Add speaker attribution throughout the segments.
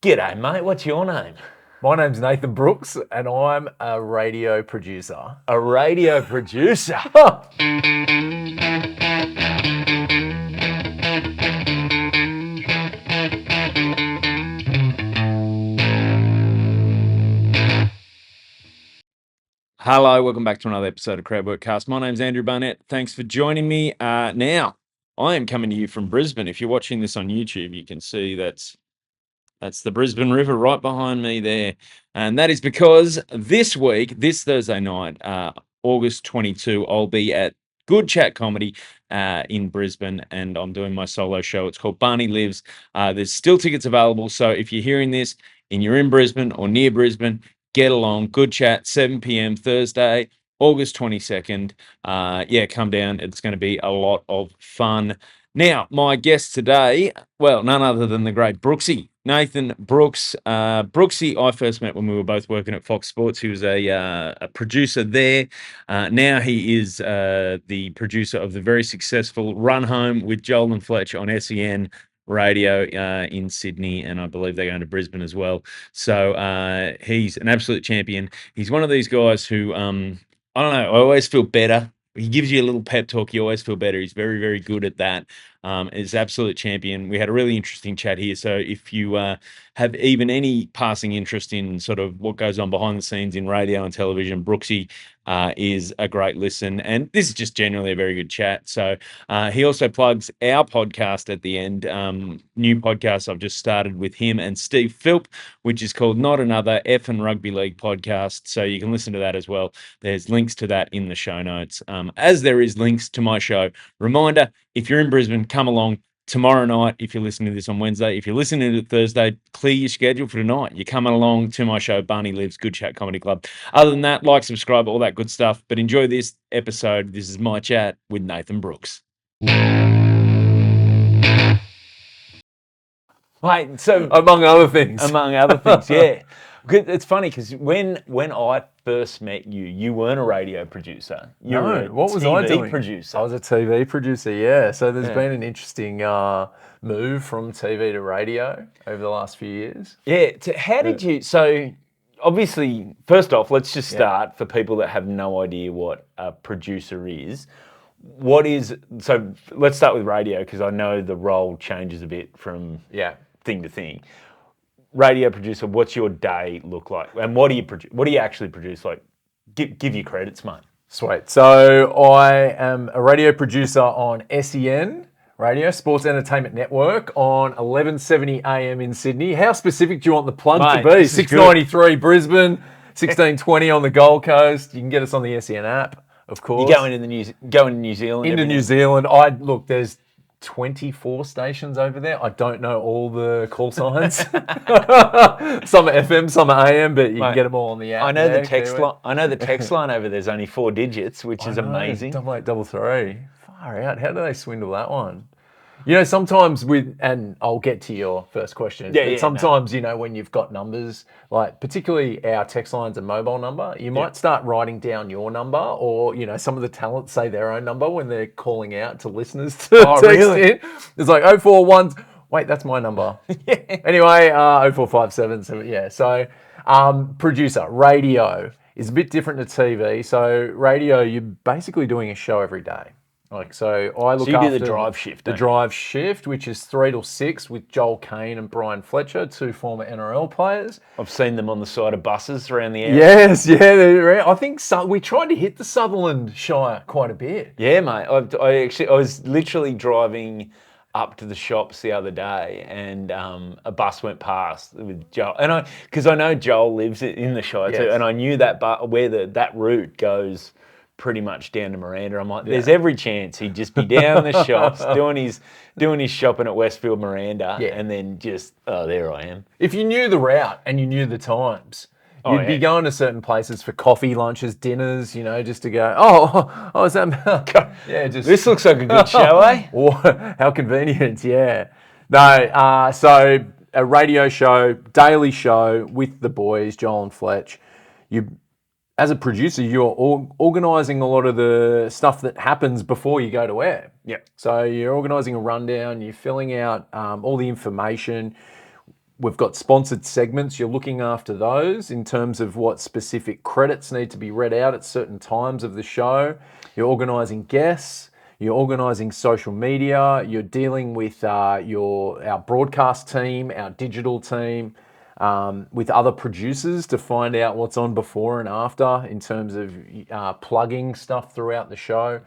Speaker 1: G'day, mate. What's your name?
Speaker 2: My name's Nathan Brookes, and I'm a radio producer.
Speaker 1: A radio producer. Hello, welcome back to another episode of Crowdworkcast. My name's Andrew Barnett. Thanks for joining me. Now, I am coming to you from Brisbane. If you're watching this on YouTube, you can see that's the Brisbane River right behind me there. And that is because this week, this Thursday night, August 22, I'll be at Good Chat Comedy in Brisbane, and I'm doing my solo show. It's called Barney Lives. There's still tickets available, so if you're hearing this and you're in Brisbane or near Brisbane, get along. Good Chat, 7 p.m. Thursday, August 22nd. Come down. It's going to be a lot of fun. Now, my guest today, well, none other than the great Brooksy, Nathan Brookes. Brooksy, I first met when we were both working at Fox Sports. He was a producer there. Now he is the producer of the very successful Run Home with Joel and Fletch on SEN radio in Sydney, and I believe they're going to Brisbane as well. So he's an absolute champion. He's one of these guys who, I don't know, I always feel better. He gives you a little pep talk. You always feel better. He's very, very good at that. Is absolute champion. We had a really interesting chat here. So if you have even any passing interest in sort of what goes on behind the scenes in radio and television, Brooksy is a great listen. And this is just generally a very good chat. So he also plugs our podcast at the end. New podcast I've just started with him and Steve Philp, which is called Not Another F and Rugby League Podcast. So you can listen to that as well. There's links to that in the show notes, as there is links to my show. Reminder, if you're in Brisbane, come along tomorrow night. If you're listening to this on Wednesday, if you're listening to it Thursday, clear your schedule for tonight. You're coming along to my show, Barney Lives, Good Chat Comedy Club. Other than that, like, subscribe, all that good stuff. But enjoy this episode. This is my chat with Nathan Brookes. Right, so
Speaker 2: Among other things.
Speaker 1: Yeah. It's funny because when I first met you, you weren't a radio producer. You were a
Speaker 2: what was I
Speaker 1: TV
Speaker 2: doing?
Speaker 1: producer.
Speaker 2: I was a TV producer, yeah. So there's been an interesting move from TV to radio over the last few years.
Speaker 1: Yeah. How did you? So obviously, first off, let's just start for people that have no idea what a producer is. So let's start with radio because I know the role changes a bit from thing to thing. Radio producer, what's your day look like, and what do you produce? What do you actually produce? Like, give you credits, mate.
Speaker 2: Sweet. So I am a radio producer on SEN Radio, Sports Entertainment Network, on 1170 AM in Sydney. How specific do you want the plug to be? 693 Brisbane, 1620 on the Gold Coast. You can get us on the SEN app, of course.
Speaker 1: You going to New Zealand?
Speaker 2: Into New Zealand. There's 24 stations over there. I don't know all the call signs. Some are FM, some are AM, but you can get them all on the app.
Speaker 1: I know the text line. I know the text line over there's only 4 digits, which is amazing.
Speaker 2: 8833. Far out. How do they swindle that one? You know, sometimes and I'll get to your first question. Sometimes, you know, when you've got numbers, like particularly our text line's a mobile number, you might start writing down your number, or, you know, some of the talents say their own number when they're calling out to listeners to text in. It's like 041. Wait, that's my number. Anyway, 0457. So, producer, radio is a bit different to TV. So radio, you're basically doing a show every day. So I look after
Speaker 1: do the drive shift.
Speaker 2: The drive shift, which is 3 till 6 with Joel Kane and Brian Fletcher, 2 former NRL players.
Speaker 1: I've seen them on the side of buses around the area.
Speaker 2: Yes, I think we tried to hit the Sutherland Shire quite a bit.
Speaker 1: Yeah, mate. I was literally driving up to the shops the other day, and a bus went past with Joel, and because I know Joel lives in the Shire too, and I knew that where that route goes pretty much down to Miranda. I'm like, there's every chance he'd just be down the shops doing his shopping at Westfield Miranda, and then just, there I am.
Speaker 2: If you knew the route and you knew the times, you'd be going to certain places for coffee, lunches, dinners, you know, just to go, is that...
Speaker 1: This looks like a good show, eh?
Speaker 2: How convenient, No, so a radio show, daily show with the boys, Joel and Fletch. As a producer, you're organising a lot of the stuff that happens before you go to air.
Speaker 1: Yeah.
Speaker 2: So you're organising a rundown, you're filling out all the information. We've got sponsored segments. You're looking after those in terms of what specific credits need to be read out at certain times of the show. You're organising guests. You're organising social media. You're dealing with our broadcast team, our digital team, with other producers to find out what's on before and after in terms of plugging stuff throughout the show.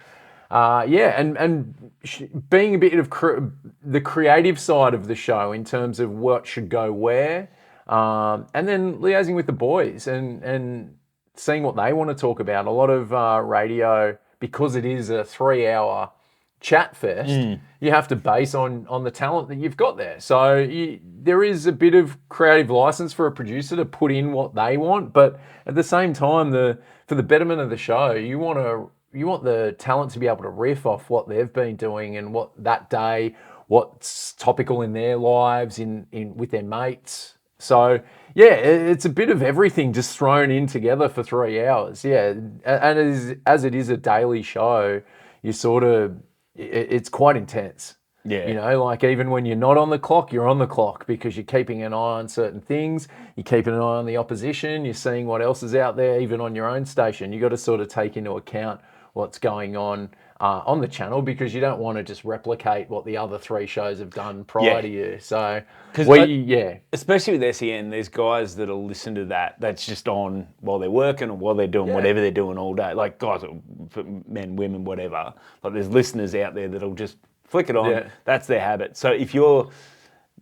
Speaker 2: Being a bit of the creative side of the show in terms of what should go where, and then liaising with the boys and seeing what they want to talk about. A lot of radio, because it is a 3-hour chat fest, you have to base on the talent that you've got there. So there is a bit of creative license for a producer to put in what they want, but at the same time, for the betterment of the show, you want the talent to be able to riff off what they've been doing and what that day, what's topical in their lives, in with their mates. So yeah, it's a bit of everything just thrown in together for 3 hours. Yeah, and as it is a daily show, it's quite intense.
Speaker 1: Yeah.
Speaker 2: You know, like even when you're not on the clock, you're on the clock because you're keeping an eye on certain things. You're keeping an eye on the opposition. You're seeing what else is out there, even on your own station. You've got to sort of take into account what's going on the channel, because you don't want to just replicate what the other 3 shows have done prior to you. So,
Speaker 3: especially with SEN, there's guys that'll listen to that's just on while they're working or while they're doing whatever they're doing all day. Like guys, men, women, whatever. Like there's listeners out there that'll just flick it on. That's their habit. So if you're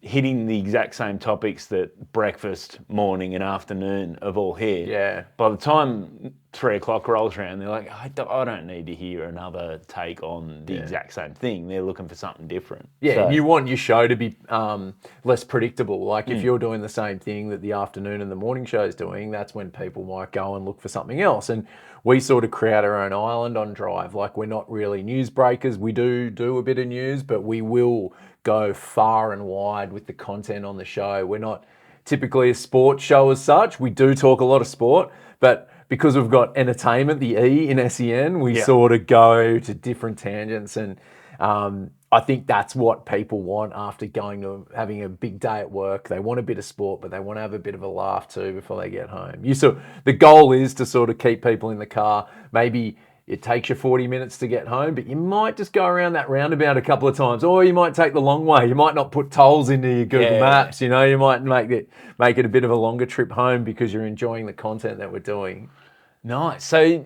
Speaker 3: hitting the exact same topics that breakfast, morning and afternoon have all hit, by the time 3 o'clock rolls around, they're like, I don't need to hear another take on the exact same thing. They're looking for something different.
Speaker 2: Yeah, and you want your show to be less predictable. Like if you're doing the same thing that the afternoon and the morning show is doing, that's when people might go and look for something else. And we sort of create our own island on Drive. Like we're not really news breakers. We do a bit of news, but we will go far and wide with the content on the show. We're not typically a sports show as such. We do talk a lot of sport, but because we've got entertainment, the E in SEN, we sort of go to different tangents. And I think that's what people want after having a big day at work. They want a bit of sport, but they want to have a bit of a laugh too before they get home. The goal is to sort of keep people in the car. Maybe it takes you 40 minutes to get home, but you might just go around that roundabout a couple of times, or you might take the long way. You might not put tolls into your Google Maps. You know, you might make it a bit of a longer trip home because you're enjoying the content that we're doing.
Speaker 3: Nice. So,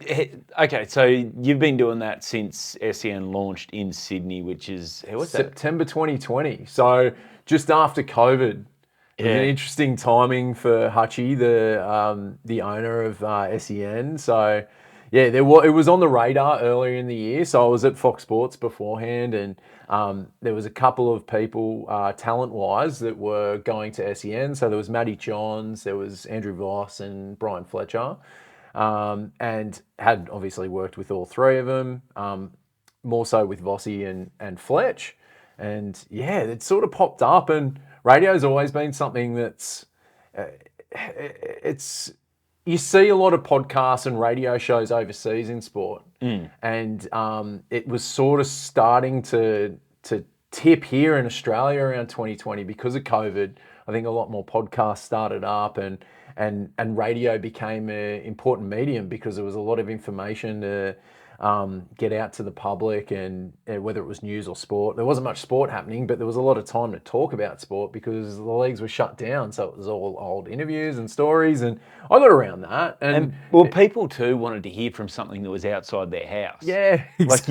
Speaker 3: okay, so you've been doing that since SEN launched in Sydney, which is
Speaker 2: September 2020. So just after COVID. It was an interesting timing for Hutchie, the owner of SEN. So yeah, it was on the radar earlier in the year. So I was at Fox Sports beforehand, and there was a couple of people, talent-wise, that were going to SEN. So there was Matty Johns, there was Andrew Voss and Brian Fletcher, and had obviously worked with all 3 of them, more so with Vossi and Fletch. And yeah, it sort of popped up, and radio's always been something that's, you see a lot of podcasts and radio shows overseas in sport, and it was sort of starting to tip here in Australia around 2020 because of COVID. I think a lot more podcasts started up, and radio became an important medium because there was a lot of information to get out to the public, and whether it was news or sport. There wasn't much sport happening, but there was a lot of time to talk about sport because the leagues were shut down. So it was all old interviews and stories, and I got around that. And
Speaker 3: people too wanted to hear from something that was outside their house.
Speaker 2: Yeah, that's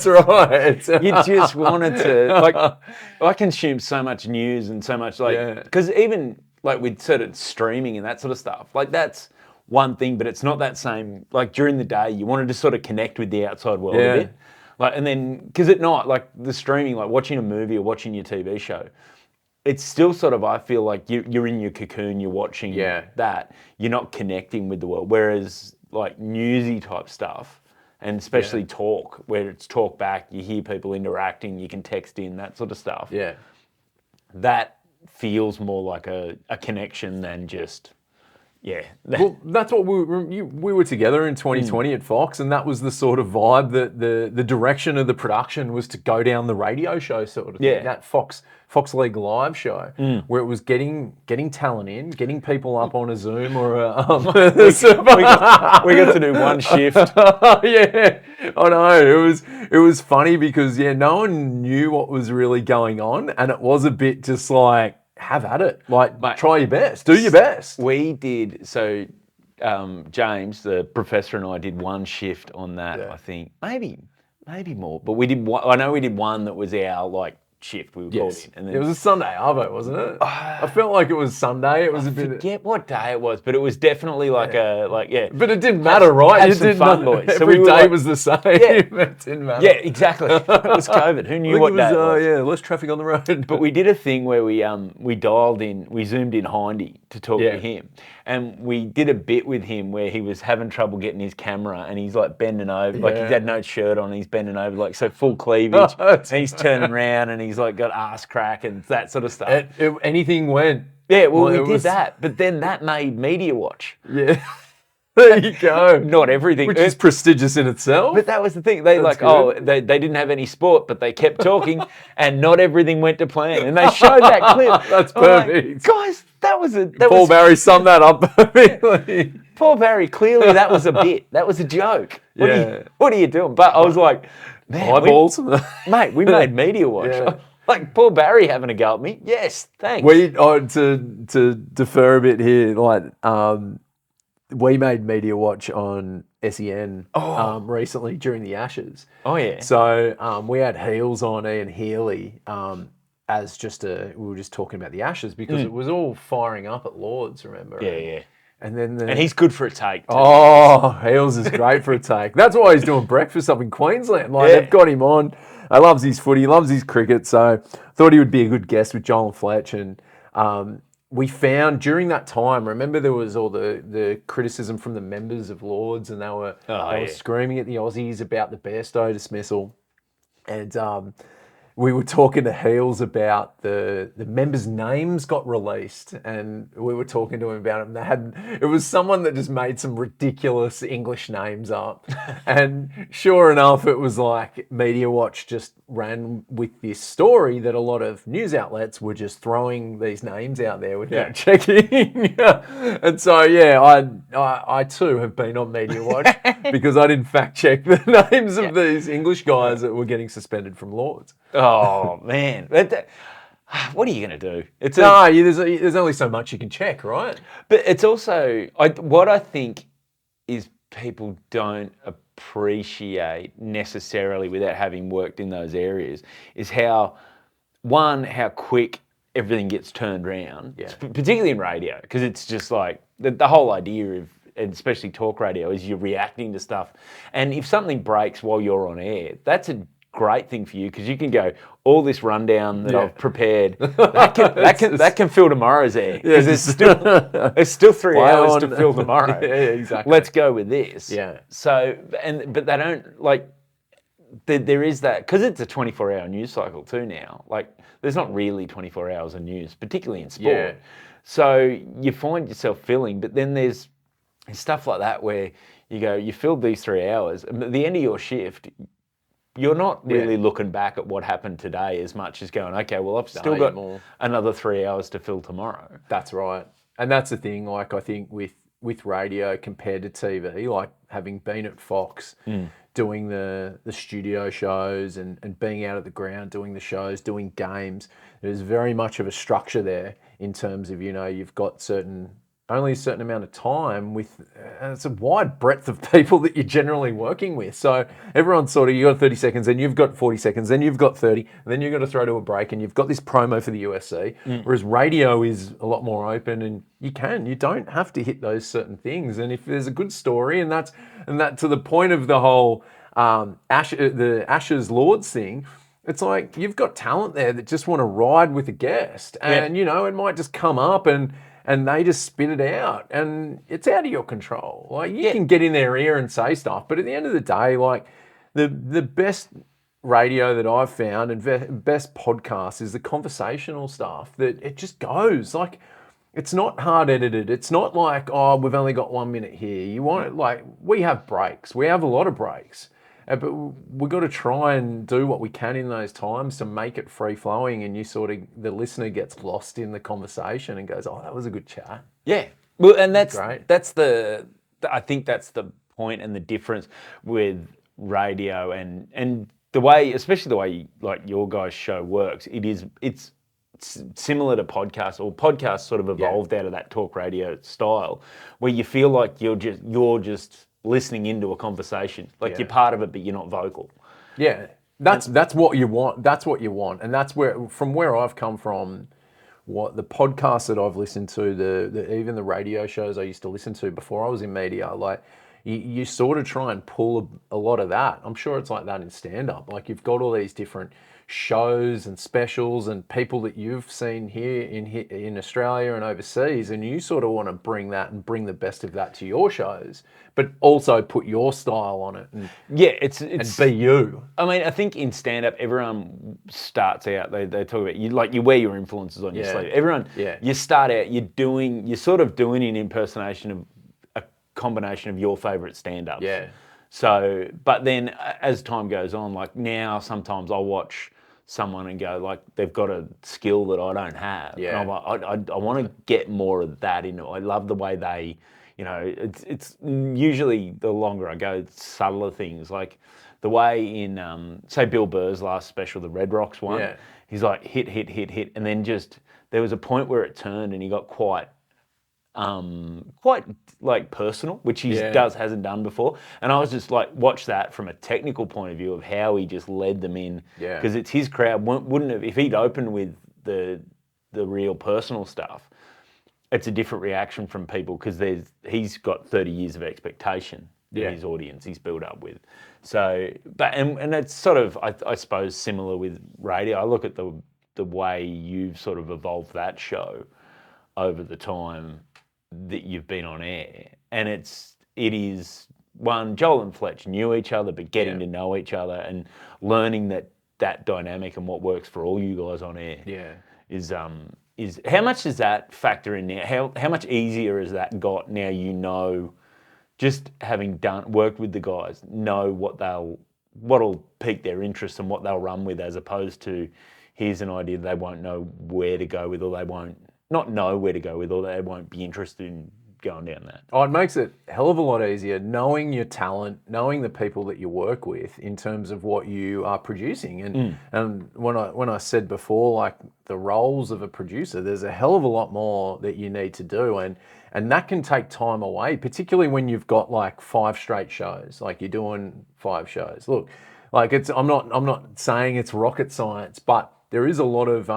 Speaker 2: right.
Speaker 3: You just wanted to, I consume so much news and so much because even with sort of streaming and that sort of stuff, that's one thing, but it's not that same. Like during the day, you wanted to sort of connect with the outside world a bit. And then, because at night, the streaming, watching a movie or watching your TV show, it's still sort of, I feel like you're in your cocoon, you're watching that, you're not connecting with the world. Whereas newsy type stuff, and especially talk, where it's talk back, you hear people interacting, you can text in, that sort of stuff.
Speaker 2: Yeah.
Speaker 3: That feels more like a connection than just Yeah.
Speaker 2: Well, that's what we were together in 2020 at Fox, and that was the sort of vibe that the direction of the production was to go down the radio show sort of thing.
Speaker 3: Yeah.
Speaker 2: That Fox League Live show, where it was getting talent in, getting people up on a Zoom or a.
Speaker 3: we got to do one shift.
Speaker 2: Yeah, I know. It was funny because no one knew what was really going on, and it was a bit just like, have at it. Like, try your best. Do your best.
Speaker 3: We did, so James, the professor, and I did one shift on that, I think. Maybe more. But we did one, I know we did one that was our, like, shift we were called in. And then,
Speaker 2: it was a Sunday arvo, wasn't it? I felt like it was Sunday. It was a bit.
Speaker 3: I forget what day it was, but it was definitely like
Speaker 2: But it didn't matter, right?
Speaker 3: Had some fun, boys. So
Speaker 2: Every day was the same.
Speaker 3: Yeah.
Speaker 2: It didn't matter.
Speaker 3: Yeah, exactly. It was COVID. Who knew what day it was?
Speaker 2: Yeah, less traffic on the road.
Speaker 3: But we did a thing where we zoomed in Hindy to talk to him. And we did a bit with him where he was having trouble getting his camera and he's like bending over, like he's had no shirt on, he's bending over, like so full cleavage. And he's turning around and he's like got ass crack and that sort of stuff.
Speaker 2: Anything went.
Speaker 3: Yeah, well, we did that. But then that made Media Watch.
Speaker 2: Yeah. There you go.
Speaker 3: Not everything.
Speaker 2: Which is prestigious in itself.
Speaker 3: But that was the thing. They they didn't have any sport, but they kept talking and not everything went to plan. And they showed that clip.
Speaker 2: That's perfect.
Speaker 3: Like, guys,
Speaker 2: Paul Barry summed that up perfectly.
Speaker 3: Paul Barry, clearly that was a bit. That was a joke. What are you doing? But I was like, man,
Speaker 2: eyeballs.
Speaker 3: Mate, we made Media Watch.
Speaker 2: Yeah.
Speaker 3: Like Paul Barry having a go at me. Yes, thanks.
Speaker 2: To defer a bit here, like we made Media Watch on SEN recently during the Ashes.
Speaker 3: Oh yeah.
Speaker 2: So we had Heels on, Ian Healy, as we were just talking about the Ashes because it was all firing up at Lords, remember?
Speaker 3: Yeah.
Speaker 2: And then
Speaker 3: and he's good for a take too.
Speaker 2: Oh, Heels is great for a take. That's why he's doing breakfast up in Queensland. Like they've got him on. He loves his footy, he loves his cricket, so thought he would be a good guest with Joel and Fletch. And we found during that time, remember there was all the criticism from the members of Lords, and they were screaming at the Aussies about the Bairstow dismissal. And we were talking to Heels about the members' names got released, and we were talking to him about it. It was someone that just made some ridiculous English names up, and sure enough, it was like Media Watch just ran with this story that a lot of news outlets were just throwing these names out there without checking. And so I too have been on Media Watch because I didn't fact check the names of these English guys that were getting suspended from Lords.
Speaker 3: Oh man, what are you going to do?
Speaker 2: There's only so much you can check, right?
Speaker 3: But it's also what I think is people don't appreciate necessarily without having worked in those areas is how quick everything gets turned around, particularly in radio, because it's just like the whole idea of, and especially talk radio, is you're reacting to stuff, and if something breaks while you're on air, that's a great thing for you because you can go all this rundown that I've prepared that can fill tomorrow's air because there's still 3 hours to fill tomorrow.
Speaker 2: Exactly.
Speaker 3: Let's go with this.
Speaker 2: Yeah.
Speaker 3: So but they don't like there is that because it's a 24-hour news cycle too now. Like there's not really 24 hours of news, particularly in sport.
Speaker 2: Yeah.
Speaker 3: So you find yourself filling, but then there's stuff like that where you go, you filled these 3 hours, and at the end of your shift, you're not really looking back at what happened today as much as going, okay, well, I've still got another 3 hours to fill tomorrow.
Speaker 2: That's right. And that's the thing, like, I think with radio compared to TV, like having been at Fox, doing the studio shows and being out at the ground, doing the shows, doing games, there's very much of a structure there in terms of, you've got only a certain amount of time with, it's a wide breadth of people that you're generally working with. So everyone's you got 30 seconds, then you've got 40 seconds, then you've got 30, and then you've got to throw to a break, and you've got this promo for the UFC. Whereas radio is a lot more open, and you don't have to hit those certain things. And if there's a good story, and that to the point of the whole the Ashes Lords thing, it's like you've got talent there that just want to ride with a guest, and it might just come up and they just spit it out, and it's out of your control. Like you can get in their ear and say stuff, but at the end of the day, like the best radio that I've found and best podcast is the conversational stuff that it just goes. Like it's not hard edited. It's not like, oh, we've only got 1 minute here. You want it like, we have breaks. We have a lot of breaks. But we've got to try and do what we can in those times to make it free flowing, and the listener gets lost in the conversation and goes, oh, that was a good chat.
Speaker 3: Yeah. Well, and I think that's the point and the difference with radio and the way, especially the way like your guys' show works. It's similar to podcasts, or podcasts sort of evolved out of that talk radio style, where you feel like you're just listening into a conversation, like you're part of it, but you're not vocal.
Speaker 2: Yeah, that's what you want. That's what you want, and that's from where I've come from. What the podcasts that I've listened to, even the radio shows I used to listen to before I was in media, like you sort of try and pull a lot of that. I'm sure it's like that in stand-up. Like you've got all these different shows and specials and people that you've seen here in Australia and overseas, and you sort of want to bring that and bring the best of that to your shows, but also put your style on it. And, and be you.
Speaker 3: I mean, I think in stand-up, everyone starts out, they talk about, you wear your influences on your sleeve. Everyone, you start out, you're sort of doing an impersonation of a combination of your favourite stand-ups.
Speaker 2: Yeah.
Speaker 3: So, but then as time goes on, like now sometimes I'll watch someone and go, like, they've got a skill that I don't have.
Speaker 2: Yeah.
Speaker 3: And I'm like, I want to get more of that in it. I love the way they, it's usually the longer I go, it's subtler things. Like the way in, say, Bill Burr's last special, the Red Rocks one, he's like hit. And then there was a point where it turned and he got quite like personal, which he hasn't done before. And I was just like, watch that from a technical point of view of how he just led them in, because it's his crowd. Wouldn't have, if he'd opened with the real personal stuff, it's a different reaction from people, because he's got 30 years of expectation in his audience he's built up with. So, but and it's sort of, I suppose, similar with radio. I look at the way you've sort of evolved that show over the time that you've been on air, and it is one, Joel and Fletch knew each other, but getting to know each other and learning that dynamic and what works for all you guys on air is how much does that factor in now? How much easier has that got now? Just having worked with the guys, know what'll pique their interest and what they'll run with, as opposed to here's an idea they won't know where to go with, or they won't not know where to go with, or they won't be interested in going down that.
Speaker 2: Oh, it makes it a hell of a lot easier knowing your talent, knowing the people that you work with in terms of what you are producing. And when I said before, like the roles of a producer, there's a hell of a lot more that you need to do, and that can take time away, particularly when you've got like 5 straight shows, like you're doing 5 shows. Look, like I'm not saying it's rocket science, but there is a lot of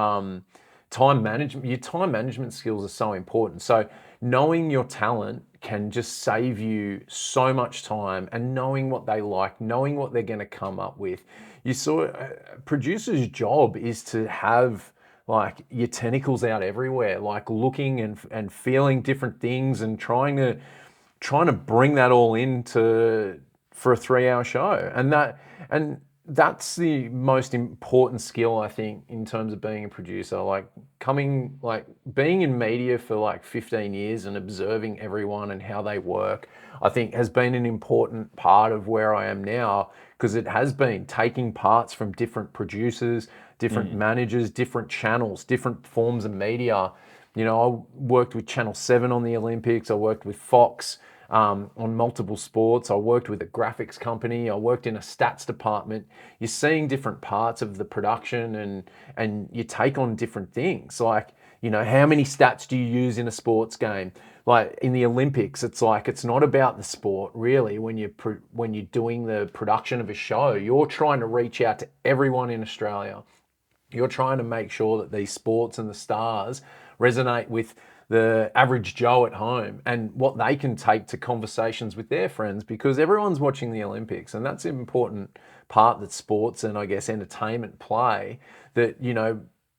Speaker 2: time management. Your time management skills are so important. So knowing your talent can just save you so much time, and knowing what they like, knowing what they're going to come up with. A producer's job is to have like your tentacles out everywhere, like looking and feeling different things and trying to bring that all for a 3-hour show. And that's the most important skill, I think, in terms of being a producer. Being in media for like 15 years and observing everyone and how they work, I think has been an important part of where I am now, because it has been taking parts from different producers, different managers, different channels, different forms of media. I worked with Channel 7 on the Olympics. I worked with Fox on multiple sports. I worked with a graphics company. I worked in a stats department. You're seeing different parts of the production, and you take on different things. Like, how many stats do you use in a sports game? Like in the Olympics, it's like, it's not about the sport really. When you're doing the production of a show, you're trying to reach out to everyone in Australia. You're trying to make sure that these sports and the stars resonate with the average Joe at home, and what they can take to conversations with their friends, because everyone's watching the Olympics, and that's an important part that sports and I guess entertainment play. That,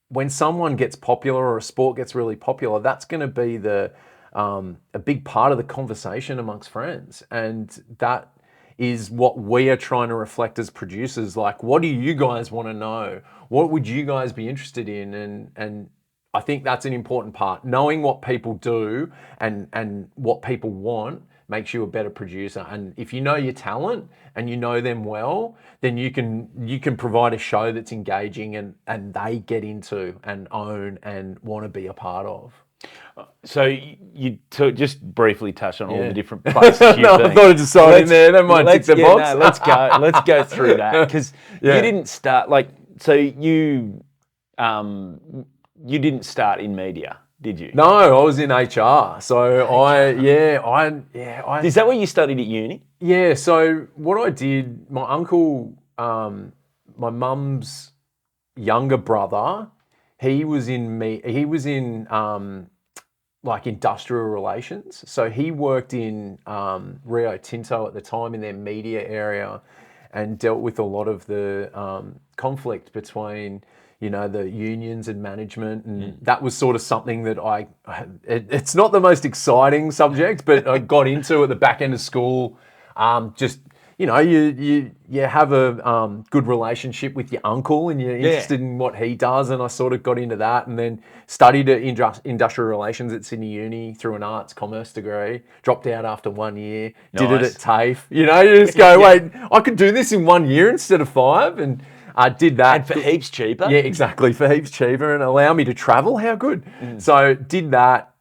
Speaker 2: when someone gets popular or a sport gets really popular, that's going to be a big part of the conversation amongst friends. And that is what we are trying to reflect as producers. Like, what do you guys want to know? What would you guys be interested in? And I think that's an important part. Knowing what people do and what people want makes you a better producer. And if you know your talent and you know them well, then you can provide a show that's engaging and they get into and own and want to be a part of.
Speaker 3: So you just briefly touch on all the different places you've been.
Speaker 2: I thought I'd just throw it in there. Don't mind tick the box.
Speaker 3: No, let's go through that, because you didn't start you didn't start in media, did you?
Speaker 2: No, I was in HR. So
Speaker 3: Is that what you studied at uni?
Speaker 2: Yeah. So what I did, my uncle, my mum's younger brother, he was in like industrial relations. So he worked in Rio Tinto at the time in their media area and dealt with a lot of the conflict between, the unions and management. And that was sort of something that it's not the most exciting subject, but I got into at the back end of school. You have a good relationship with your uncle and you're interested in what he does. And I sort of got into that and then studied industrial relations at Sydney Uni through an arts commerce degree, dropped out after 1 year, did it at TAFE. You just go, wait, I could do this in 1 year instead of 5. And I did that.
Speaker 3: And for heaps cheaper.
Speaker 2: Yeah, exactly. For heaps cheaper and allow me to travel. How good. So did that.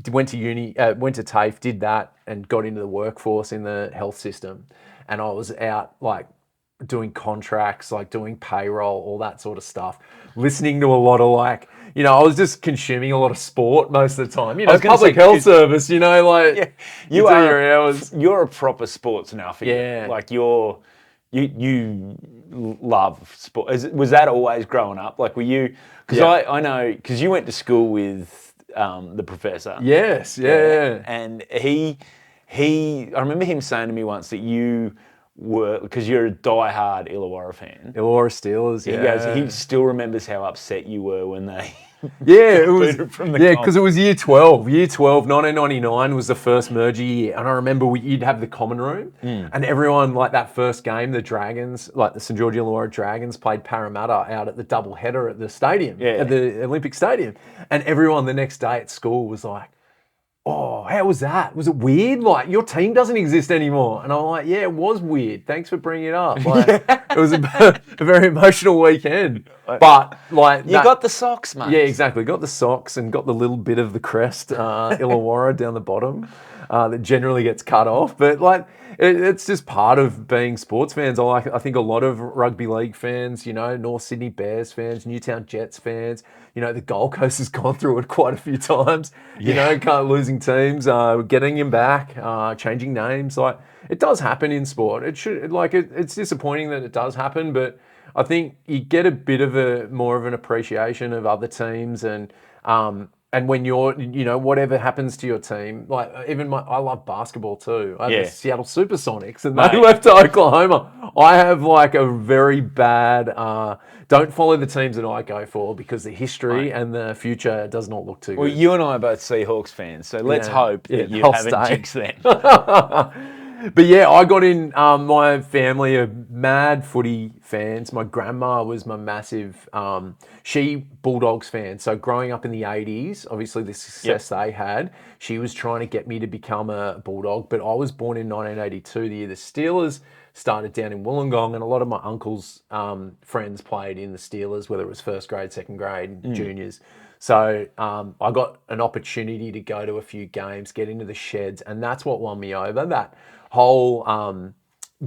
Speaker 2: Went to uni, went to TAFE, did that, and got into the workforce in the health system. And I was out like doing contracts, like doing payroll, all that sort of stuff. Listening to a lot of I was just consuming a lot of sport most of the time. Public health service. You are your hours.
Speaker 3: You're a proper sports nuff.
Speaker 2: Yeah.
Speaker 3: Like you love sport. Was that always growing up? Like were you? Because I know because you went to school with. The professor.
Speaker 2: Yes, yeah.
Speaker 3: And I remember him saying to me once that you were, because you're a diehard Illawarra fan.
Speaker 2: Illawarra Steelers,
Speaker 3: He goes, he still remembers how upset you were when they
Speaker 2: it was because it was year 12. Year 12, 1999 was the first merger year. And I remember you'd have the common room and everyone, like that first game, the Dragons, like the St. George Illawarra Dragons played Parramatta out at the double header at the stadium, at the Olympic Stadium. And everyone the next day at school was like, oh, how was that? Was it weird? Like, your team doesn't exist anymore. And I'm like, yeah, it was weird. Thanks for bringing it up. Like, it was a very emotional weekend. But, like...
Speaker 3: You got the socks, mate.
Speaker 2: Yeah, exactly. Got the socks and got the little bit of the crest, Illawarra down the bottom, that generally gets cut off. But, like, it's just part of being sports fans. I think a lot of rugby league fans, North Sydney Bears fans, Newtown Jets fans, the Gold Coast has gone through it quite a few times, losing teams, getting them back, changing names. Like, it does happen in sport. It's disappointing that it does happen, but I think you get a bit of more of an appreciation of other teams and when you're, whatever happens to your team, like even I love basketball too. I have the Seattle Supersonics and they left to Oklahoma. I have like a very bad, don't follow the teams that I go for because the history and the future does not look too good.
Speaker 3: Well, you and I are both Seahawks fans, so let's hope that you haven't jinxed them.
Speaker 2: But yeah, I got in, my family are mad footy fans. My grandma was my massive, she Bulldogs fan. So growing up in the 80s, obviously the success they had, she was trying to get me to become a Bulldog. But I was born in 1982, the year the Steelers started down in Wollongong, and a lot of my uncle's friends played in the Steelers, whether it was first grade, second grade, juniors. So I got an opportunity to go to a few games, get into the sheds, and that's what won me over. That whole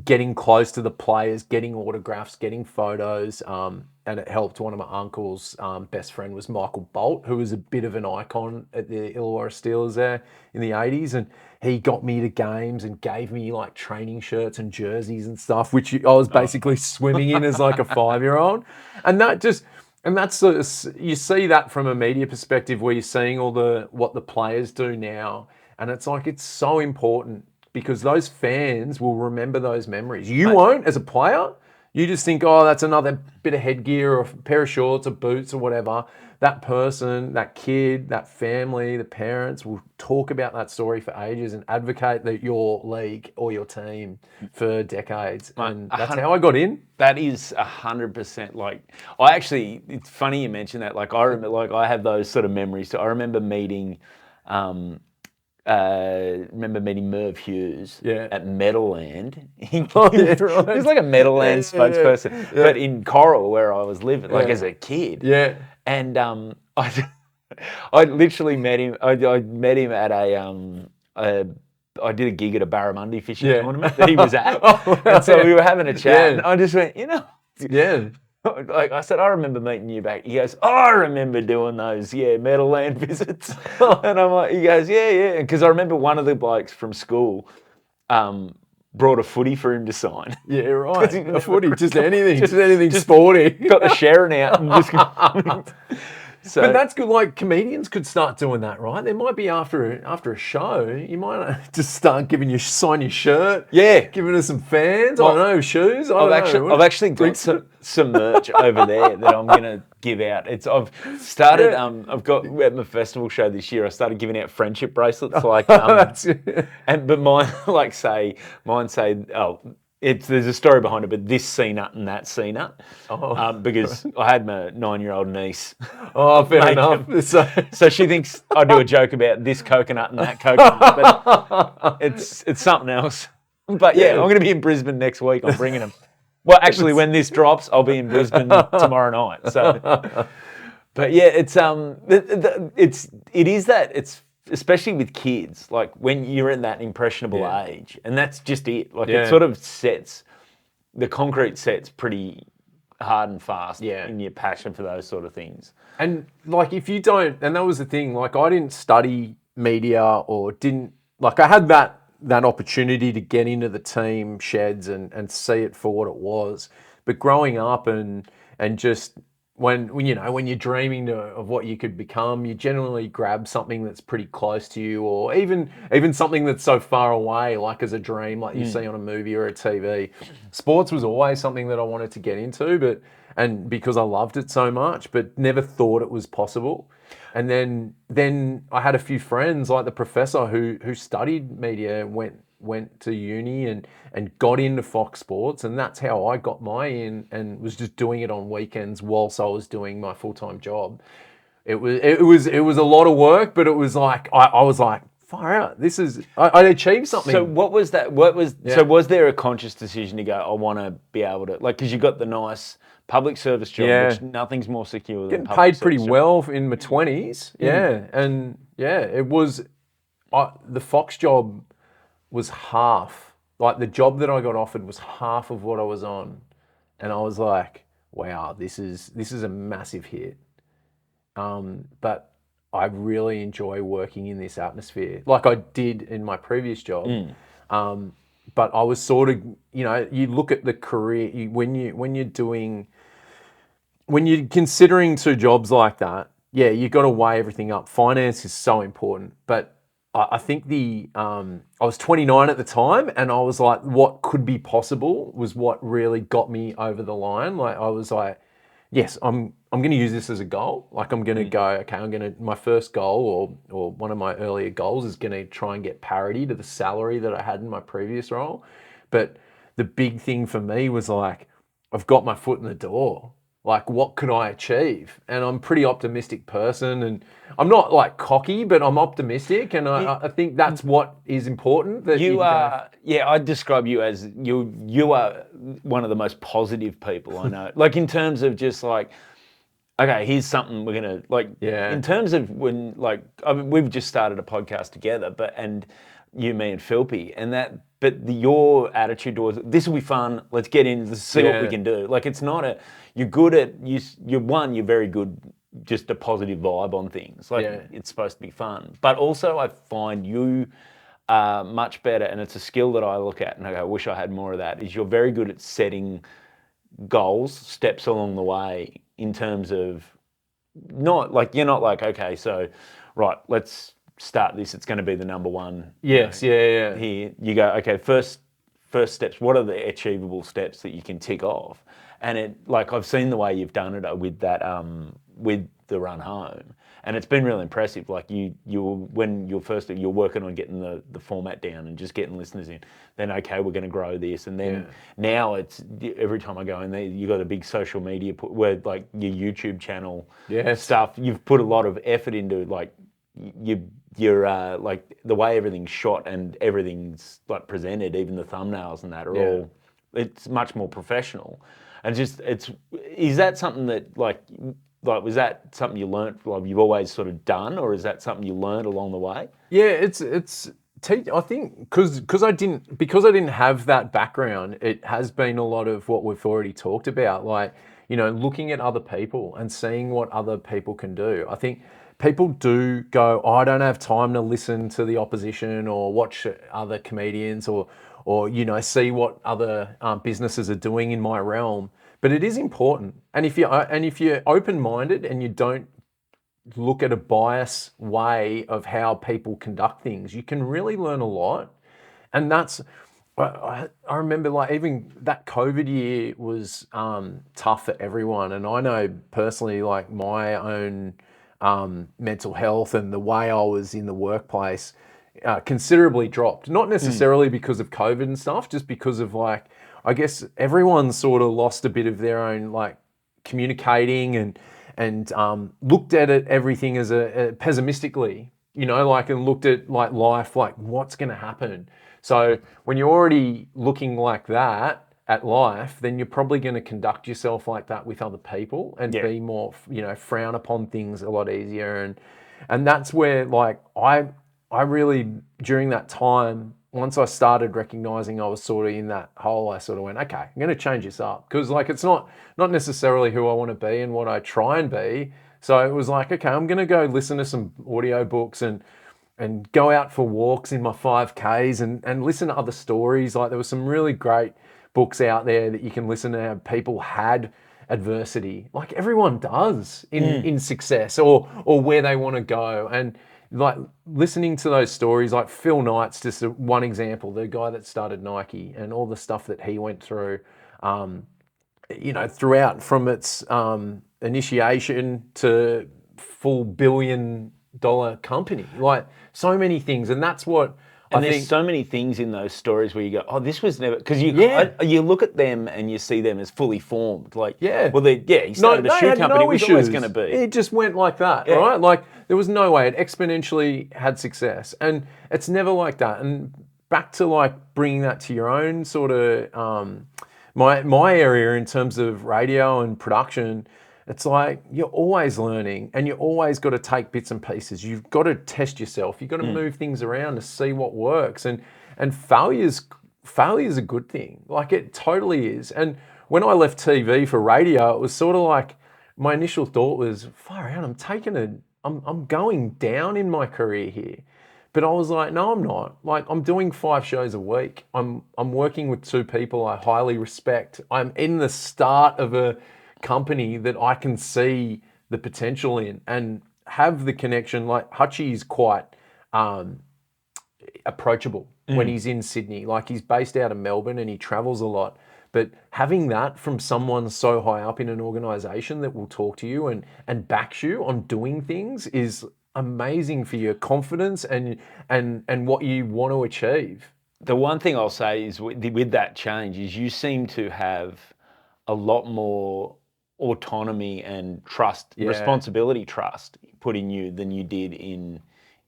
Speaker 2: getting close to the players, getting autographs, getting photos, and it helped. One of my uncle's best friend was Michael Bolt, who was a bit of an icon at the Illawarra Steelers there in the 80s, and he got me to games and gave me like training shirts and jerseys and stuff, which I was basically swimming in as like a 5-year-old. And that's sort of, you see that from a media perspective where you're seeing what the players do now, and it's like it's so important because those fans will remember those memories. You won't as a player, You just think, oh, that's another bit of headgear or a pair of shorts or boots or whatever. That person, that kid, that family, the parents will talk about that story for ages and advocate that your league or your team for decades. And that's how I got in.
Speaker 3: That is 100%. Like, I actually, it's funny you mentioned that. Like, I remember, like, I have those sort of memories. So I remember meeting Merv Hughes at Meadowland. He's like a Meadowland spokesperson, but in Coral, where I was living, like as a kid.
Speaker 2: Yeah.
Speaker 3: And I literally met him. I met him at I did a gig at a barramundi fishing tournament that he was at, and so we were having a chat. And I just went, like I said, I remember meeting you back. He goes, I remember doing those, Meadowland visits. And I'm like, he goes, yeah. Because I remember one of the blokes from school brought a footy for him to sign.
Speaker 2: Yeah, right. A footy, just anything sporty.
Speaker 3: Got the Sharon out and just.
Speaker 2: But that's good. Like comedians could start doing that, right? There might be after a show, you might just start sign your shirt.
Speaker 3: Yeah,
Speaker 2: giving us some fans. I don't know, shoes.
Speaker 3: I've actually got some merch over there that I'm gonna give out. I've started. I've got at my festival show this year. I started giving out friendship bracelets. Like, but mine say. There's a story behind it, but this C-nut and that C-nut. Because I had my 9-year-old niece.
Speaker 2: Oh, fair enough.
Speaker 3: So she thinks I do a joke about this coconut and that coconut, but it's something else. But I'm going to be in Brisbane next week. I'm bringing them. Well, actually, when this drops, I'll be in Brisbane tomorrow night. So, but yeah, it's especially with kids, like when you're in that impressionable age, and that's just it. Like it sort of the concrete sets pretty hard and fast in your passion for those sort of things.
Speaker 2: And like if you don't, and that was the thing, like I didn't study media or I had that opportunity to get into the team sheds and see it for what it was. But growing up and just when you're dreaming of what you could become, you generally grab something that's pretty close to you, or even something that's so far away, like as a dream, like you see on a movie or a TV. Sports was always something that I wanted to get into, and because I loved it so much, but never thought it was possible. And then I had a few friends, like the professor who studied media, went to uni and got into Fox Sports, and that's how I got my in, and was just doing it on weekends whilst I was doing my full-time job. It was a lot of work, but it was like I was like, far out. I achieved something.
Speaker 3: So what was that? So was there a conscious decision to go, I want to be able to, like, because you got the nice public service job, which nothing's more secure than
Speaker 2: getting
Speaker 3: public
Speaker 2: paid pretty
Speaker 3: service
Speaker 2: well in my 20s. And it was the Fox job was half. Like the job that I got offered was half of what I was on, and I was like, wow, this is a massive hit. But I really enjoy working in this atmosphere, like I did in my previous job. But I was sort of, you look at the career when you're considering two jobs like that. Yeah, you got to weigh everything up. Finance is so important, but I think I was 29 at the time, and I was like, what could be possible was what really got me over the line. Like I was like, yes, I'm going to use this as a goal. Like I'm going to go, okay, my first goal or one of my earlier goals is going to try and get parity to the salary that I had in my previous role. But the big thing for me was like, I've got my foot in the door. Like, what could I achieve? And I'm a pretty optimistic person, and I'm not like cocky, but I'm optimistic, and I think that's what is important. That
Speaker 3: I'd describe you as you are one of the most positive people I know. Like in terms of just like, okay, here's something we're gonna like. Yeah. In terms of when we've just started a podcast together, and you, me, and Philpy, and that. But your attitude towards this will be fun. Let's get in. Let's see what we can do. Like it's not you're good at you're very good. Just a positive vibe on things. Like it's supposed to be fun. But also I find you are much better, and it's a skill that I look at and I go, I wish I had more of that. Is you're very good at setting goals, steps along the way in terms of you're not like, okay, so right, let's start this. It's going to be the number one.
Speaker 2: Yes,
Speaker 3: Here you go. Okay, first first steps? What are the achievable steps that you can tick off? And I've seen the way you've done it with that, with the run home, and it's been really impressive. Like when you're working on getting the format down and just getting listeners in, then okay, we're going to grow this, and then now it's every time I go in there, you got a big social media where like your YouTube channel stuff. You've put a lot of effort into like you're like the way everything's shot and everything's like presented, even the thumbnails and that are all. It's much more professional, and is that something that like was that something you learnt, like you've always sort of done, or is that something you learned along the way?
Speaker 2: Yeah, I think because I didn't have that background, it has been a lot of what we've already talked about, like, you know, looking at other people and seeing what other people can do. I think people do go, oh, I don't have time to listen to the opposition or watch other comedians or you know, see what other businesses are doing in my realm. But it is important, and if you're open-minded and you don't look at a bias way of how people conduct things, you can really learn a lot. And that's, I remember like even that COVID year was tough for everyone. And I know personally, like my own mental health and the way I was in the workplace considerably dropped. Not necessarily because of COVID and stuff, just because of like, I guess everyone sort of lost a bit of their own like communicating and looked at everything as a pessimistically, you know, like, and looked at like life, like what's going to happen. So when you're already looking like that at life, then you're probably going to conduct yourself like that with other people and be more, you know, frown upon things a lot easier. And that's where like I really, during that time, once I started recognizing I was sort of in that hole, I sort of went, okay, I'm going to change this up, because like it's not necessarily who I want to be and what I try and be. So it was like, okay, I'm going to go listen to some audio books and go out for walks in my 5Ks and listen to other stories. Like there were some really great books out there that you can listen to how people had adversity, like everyone does in success or where they want to go. And like listening to those stories, like Phil Knight's just one example, the guy that started Nike and all the stuff that he went through, you know, throughout from its initiation to full $1 billion company, like so many things. And that's what
Speaker 3: And there's so many things in those stories where you go, oh, this was never, because you look at them and you see them as fully formed. Like, well, he started a shoe company, it was always going to be.
Speaker 2: It just went like that, right? Like, there was no way. It exponentially had success. And it's never like that. And back to like bringing that to your own sort of, my area in terms of radio and production, it's like you're always learning and you always got to take bits and pieces. You've got to test yourself. You've got to move things around to see what works. And failure's a good thing. Like it totally is. And when I left TV for radio, it was sort of like my initial thought was, far out, I'm going down in my career here. But I was like, no, I'm not. Like, I'm doing 5 shows a week. I'm working with 2 people I highly respect. I'm in the start of a company that I can see the potential in and have the connection. Like Hutchie's quite approachable when he's in Sydney. Like he's based out of Melbourne and he travels a lot. But having that from someone so high up in an organisation that will talk to you and backs you on doing things is amazing for your confidence and what you want to achieve.
Speaker 3: The one thing I'll say is with that change is you seem to have a lot more autonomy and trust, responsibility trust put in you than you did in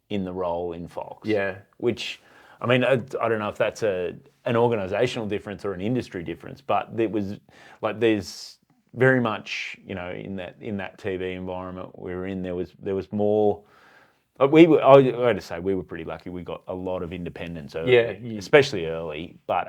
Speaker 3: the role in Fox.
Speaker 2: Yeah.
Speaker 3: Which, I mean, I don't know if that's an organisational difference or an industry difference, but it was like there's very much, you know, in that TV environment we were in, there was more. I got to say, we were pretty lucky. We got a lot of independence early, especially early. But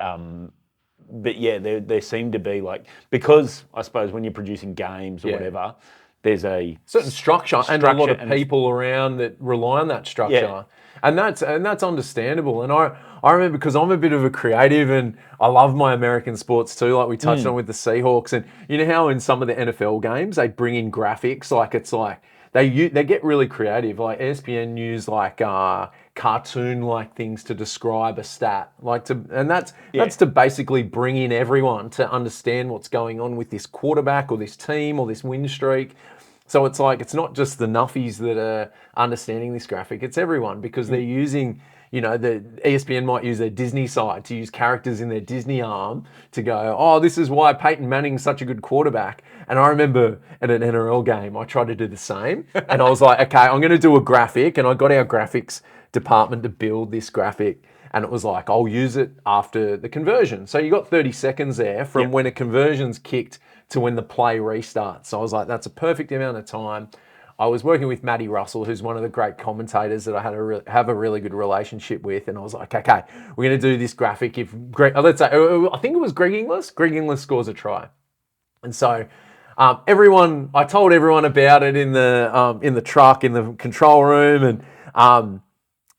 Speaker 3: yeah, there seemed to be like, because I suppose when you're producing games or whatever, there's a
Speaker 2: certain structure and a lot of people around that rely on that structure.
Speaker 3: Yeah.
Speaker 2: And that's understandable. And I remember, because I'm a bit of a creative and I love my American sports too, like we touched on with the Seahawks. And you know how in some of the NFL games they bring in graphics, like it's like they get really creative. Like ESPN used like cartoon-like things to describe a stat, and that's to basically bring in everyone to understand what's going on with this quarterback or this team or this win streak. So it's like, it's not just the nuffies that are understanding this graphic, it's everyone, because they're using, the ESPN might use their Disney side to use characters in their Disney arm to go, oh, this is why Peyton Manning's such a good quarterback. And I remember at an NRL game, I tried to do the same. And I was like, okay, I'm going to do a graphic. And I got our graphics department to build this graphic. And it was like, I'll use it after the conversion. So you got 30 seconds there from when a conversion's kicked to when the play restarts. So I was like, that's a perfect amount of time. I was working with Matty Russell, who's one of the great commentators that I have a really good relationship with. And I was like, okay, we're going to do this graphic. If let's say, I think it was Greg Inglis. Greg Inglis scores a try. And so I told everyone about it in the truck, in the control room. And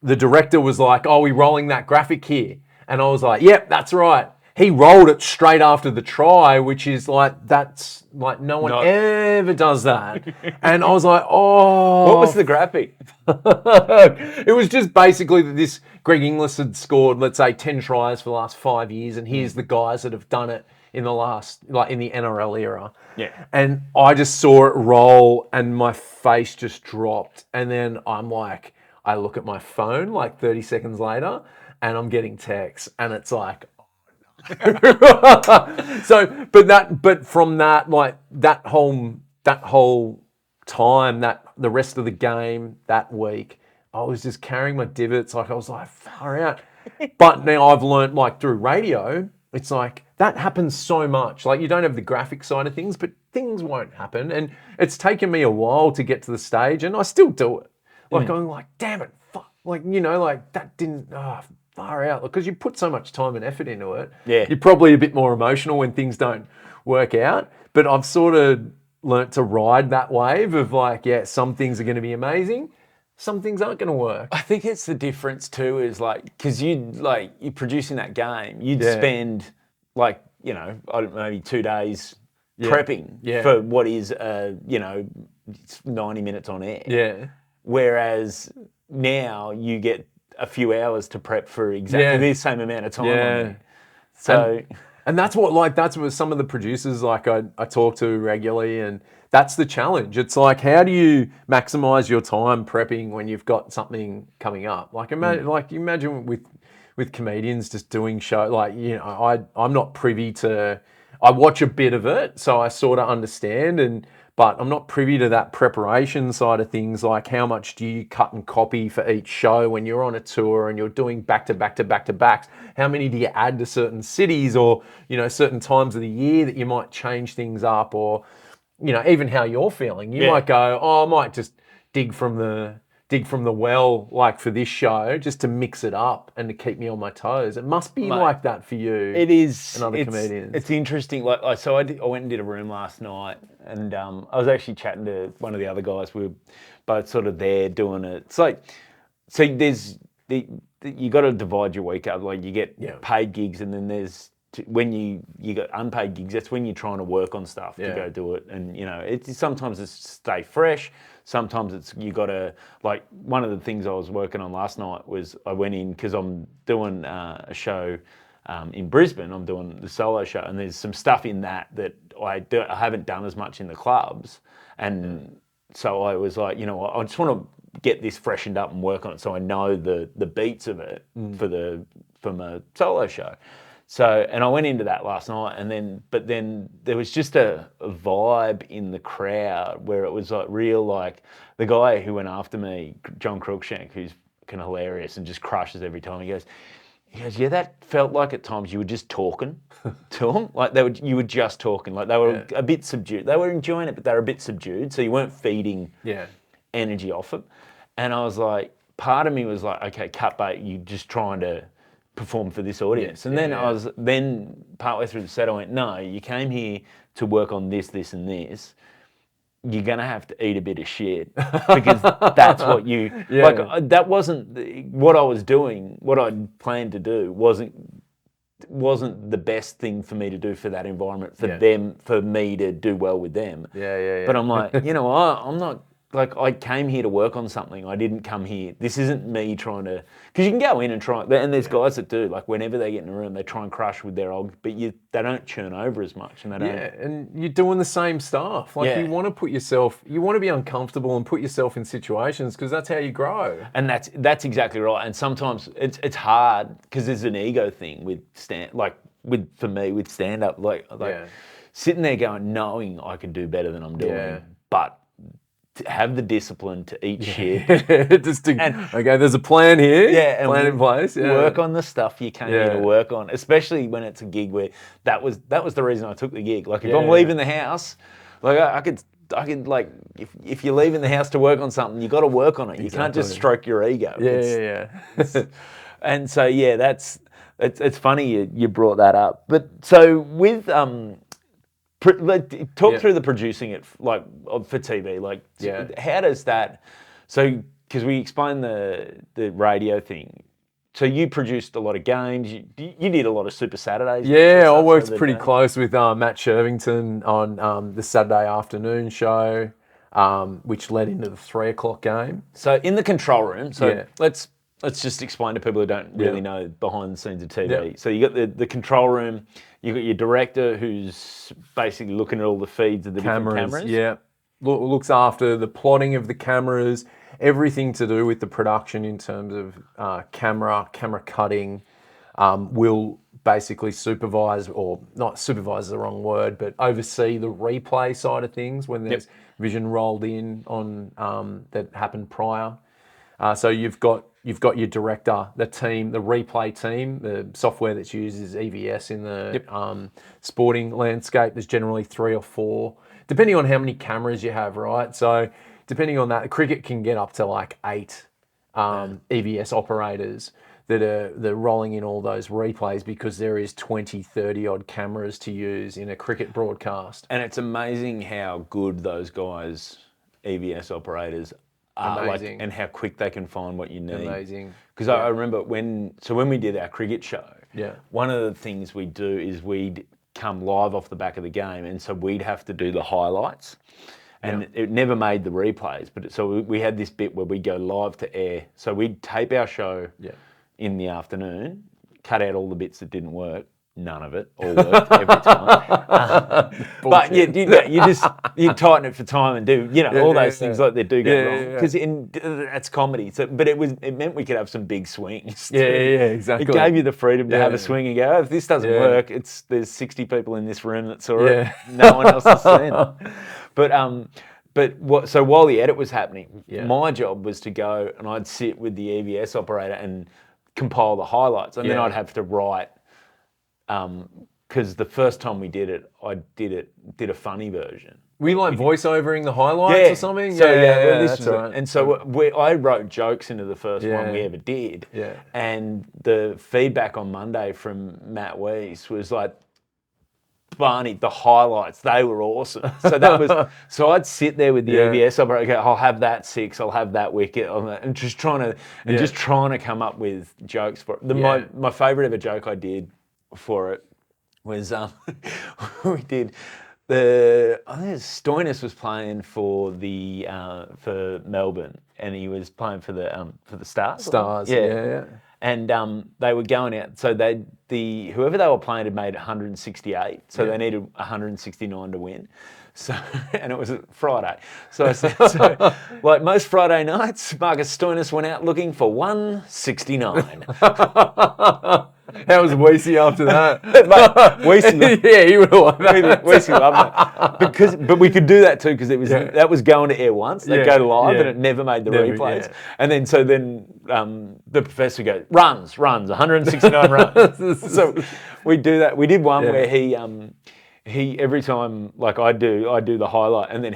Speaker 2: the director was like, oh, we're rolling that graphic here. And I was like, yep, that's right. He rolled it straight after the try, which is like, that's like, no one ever does that. And I was like, oh.
Speaker 3: What was the graphic?
Speaker 2: It was just basically that this Greg Inglis had scored, let's say, 10 tries for the last 5 years. And here's the guys that have done it in the NRL era.
Speaker 3: Yeah.
Speaker 2: And I just saw it roll and my face just dropped. And then I'm like, I look at my phone like 30 seconds later and I'm getting texts and it's like, so, but from that, like that whole time, that the rest of the game that week, I was just carrying my divots. Like I was like, far out. But now I've learned, like through radio, it's like that happens so much. Like you don't have the graphic side of things, but things won't happen. And it's taken me a while to get to the stage, and I still do it. Like I'm like, damn it, fuck. Like like that didn't. Far out, because you put so much time and effort into it.
Speaker 3: Yeah.
Speaker 2: You're probably a bit more emotional when things don't work out. But I've sort of learnt to ride that wave of like, yeah, some things are going to be amazing, some things aren't going to work.
Speaker 3: I think it's the difference too, is like, because you're producing that game, you'd spend like, maybe 2 days prepping for what is, 90 minutes on air.
Speaker 2: Yeah.
Speaker 3: Whereas now you get a few hours to prep for exactly the same amount of time.
Speaker 2: Yeah.
Speaker 3: So,
Speaker 2: and that's what some of the producers I talk to regularly, and that's the challenge. It's like, how do you maximize your time prepping when you've got something coming up? Like imagine with comedians just doing show, I'm not privy to. I watch a bit of it, so I sort of understand, but I'm not privy to that preparation side of things, like how much do you cut and copy for each show when you're on a tour and you're doing back-to-backs? How many do you add to certain cities or, certain times of the year that you might change things up, or, even how you're feeling? You might go, oh, I might just dig from the well, like for this show, just to mix it up and to keep me on my toes. It must be like that for you.
Speaker 3: It is.
Speaker 2: And other comedians.
Speaker 3: It's interesting. I went and did a room last night, and I was actually chatting to one of the other guys. We were both sort of there doing it. It's like, so you got to divide your week up. Like you get paid gigs, and then there's when you got unpaid gigs. That's when you're trying to work on stuff to go do it. And sometimes it's stay fresh. Sometimes it's you got to, like, one of the things I was working on last night was I went in because I'm doing a show in Brisbane. I'm doing the solo show, and there's some stuff in that I haven't done as much in the clubs, and so I was like, I just want to get this freshened up and work on it so I know the beats of it for my solo show. So, and I went into that last night, but then there was just a vibe in the crowd where it was like real, like the guy who went after me, John Cruikshank, who's kind of hilarious and just crushes every time. He goes, yeah, that felt like at times you were just talking to them, like you were just talking, like they were a bit subdued. They were enjoying it, but they were a bit subdued, so you weren't feeding energy off it. And I was like, part of me was like, okay, cut bait, you just trying to perform for this audience. And then I was partway through the set, I went, no, you came here to work on this, this, and this. You're going to have to eat a bit of shit because that's what you, that wasn't what I was doing. What I planned to do wasn't the best thing for me to do for that environment, for them, for me to do well with them. But I'm like, I'm like I came here to work on something. I didn't come here. This isn't me trying to, because you can go in and try, and there's guys that do, like whenever they get in a room, they try and crush with their old, but they don't churn over as much, and they don't.
Speaker 2: Yeah, and you're doing the same stuff. Like you want to be uncomfortable and put yourself in situations because that's how you grow.
Speaker 3: And that's exactly right. And sometimes it's hard because there's an ego thing with for me with stand up, like sitting there going, knowing I could do better than I'm doing, but to have the discipline to eat shit.
Speaker 2: Okay, there's a plan here.
Speaker 3: Yeah,
Speaker 2: plan in place. Yeah.
Speaker 3: Work on the stuff you came here to work on, especially when it's a gig where that was the reason I took the gig. Like if I'm leaving the house, like I could like if you're leaving the house to work on something, you got to work on it. You can't just stroke your ego.
Speaker 2: Yeah.
Speaker 3: And so it's funny you brought that up. But so with talk through the producing it for TV. How does that? So because we explained the radio thing. So you produced a lot of games. You did a lot of Super Saturdays.
Speaker 2: Yeah, I worked pretty close with Matt Shervington on the Saturday afternoon show, which led into the 3 o'clock game.
Speaker 3: So in the control room. So let's just explain to people who don't really know behind the scenes of TV. Yep. So you got the control room. You got your director who's basically looking at all the feeds of the different cameras.
Speaker 2: Yeah, looks after the plotting of the cameras, everything to do with the production in terms of camera cutting. Will basically supervise, or not supervise is the wrong word, but oversee the replay side of things when there's vision rolled in on that happened prior. So you've got your director, the team, the replay team. The software that's used is EVS in the sporting landscape. There's generally 3 or 4, depending on how many cameras you have, right? So depending on that, cricket can get up to like 8 EVS operators that are rolling in all those replays because there is 20, 30 odd cameras to use in a cricket broadcast.
Speaker 3: And it's amazing how good those guys, EVS operators,
Speaker 2: Amazing.
Speaker 3: And how quick they can find what you need.
Speaker 2: Amazing.
Speaker 3: Because I remember when we did our cricket show,
Speaker 2: Yeah.
Speaker 3: one of the things we do is we'd come live off the back of the game, and so we'd have to do the highlights, and it never made the replays. But so we had this bit where we'd go live to air. So we'd tape our show in the afternoon, cut out all the bits that didn't work. None of it all worked every time. But you tighten it for time and do all those things like they do go wrong because that's comedy. So, but it meant we could have some big swings.
Speaker 2: Yeah, exactly.
Speaker 3: It gave you the freedom to have a swing and go, oh, if this doesn't work, there's 60 people in this room that saw it. No one else has seen it. So while the edit was happening, my job was to go and I'd sit with the EVS operator and compile the highlights, and then I'd have to write. Because the first time we did it, I did a funny version.
Speaker 2: Were you like voiceovering the highlights or something?
Speaker 3: So that's right. And so I wrote jokes into the first one we ever did.
Speaker 2: Yeah.
Speaker 3: And the feedback on Monday from Matt Weiss was like, Barney, the highlights, they were awesome. So I'd sit there with the EVS operator, go, I'll have that 6, I'll have that wicket, and just trying to come up with jokes for it. My favourite ever joke I did for it was we did I think Stoinis was playing for Melbourne, and he was playing for the Stars.
Speaker 2: Stars, yeah.
Speaker 3: And they were going out, so whoever they were playing had made 168, so they needed 169 to win. So, and it was a Friday. So like most Friday nights, Marcus Stoinis went out looking for 169.
Speaker 2: How was Weesey after that?
Speaker 3: Weesey,
Speaker 2: he would have loved that.
Speaker 3: Weesey loved it. But we could do that too because that was going to air once. They'd go live and it never made the replays. Yeah. And then the professor goes, runs, 169 runs. So we do that. We did one where he every time, like I do the highlight, and then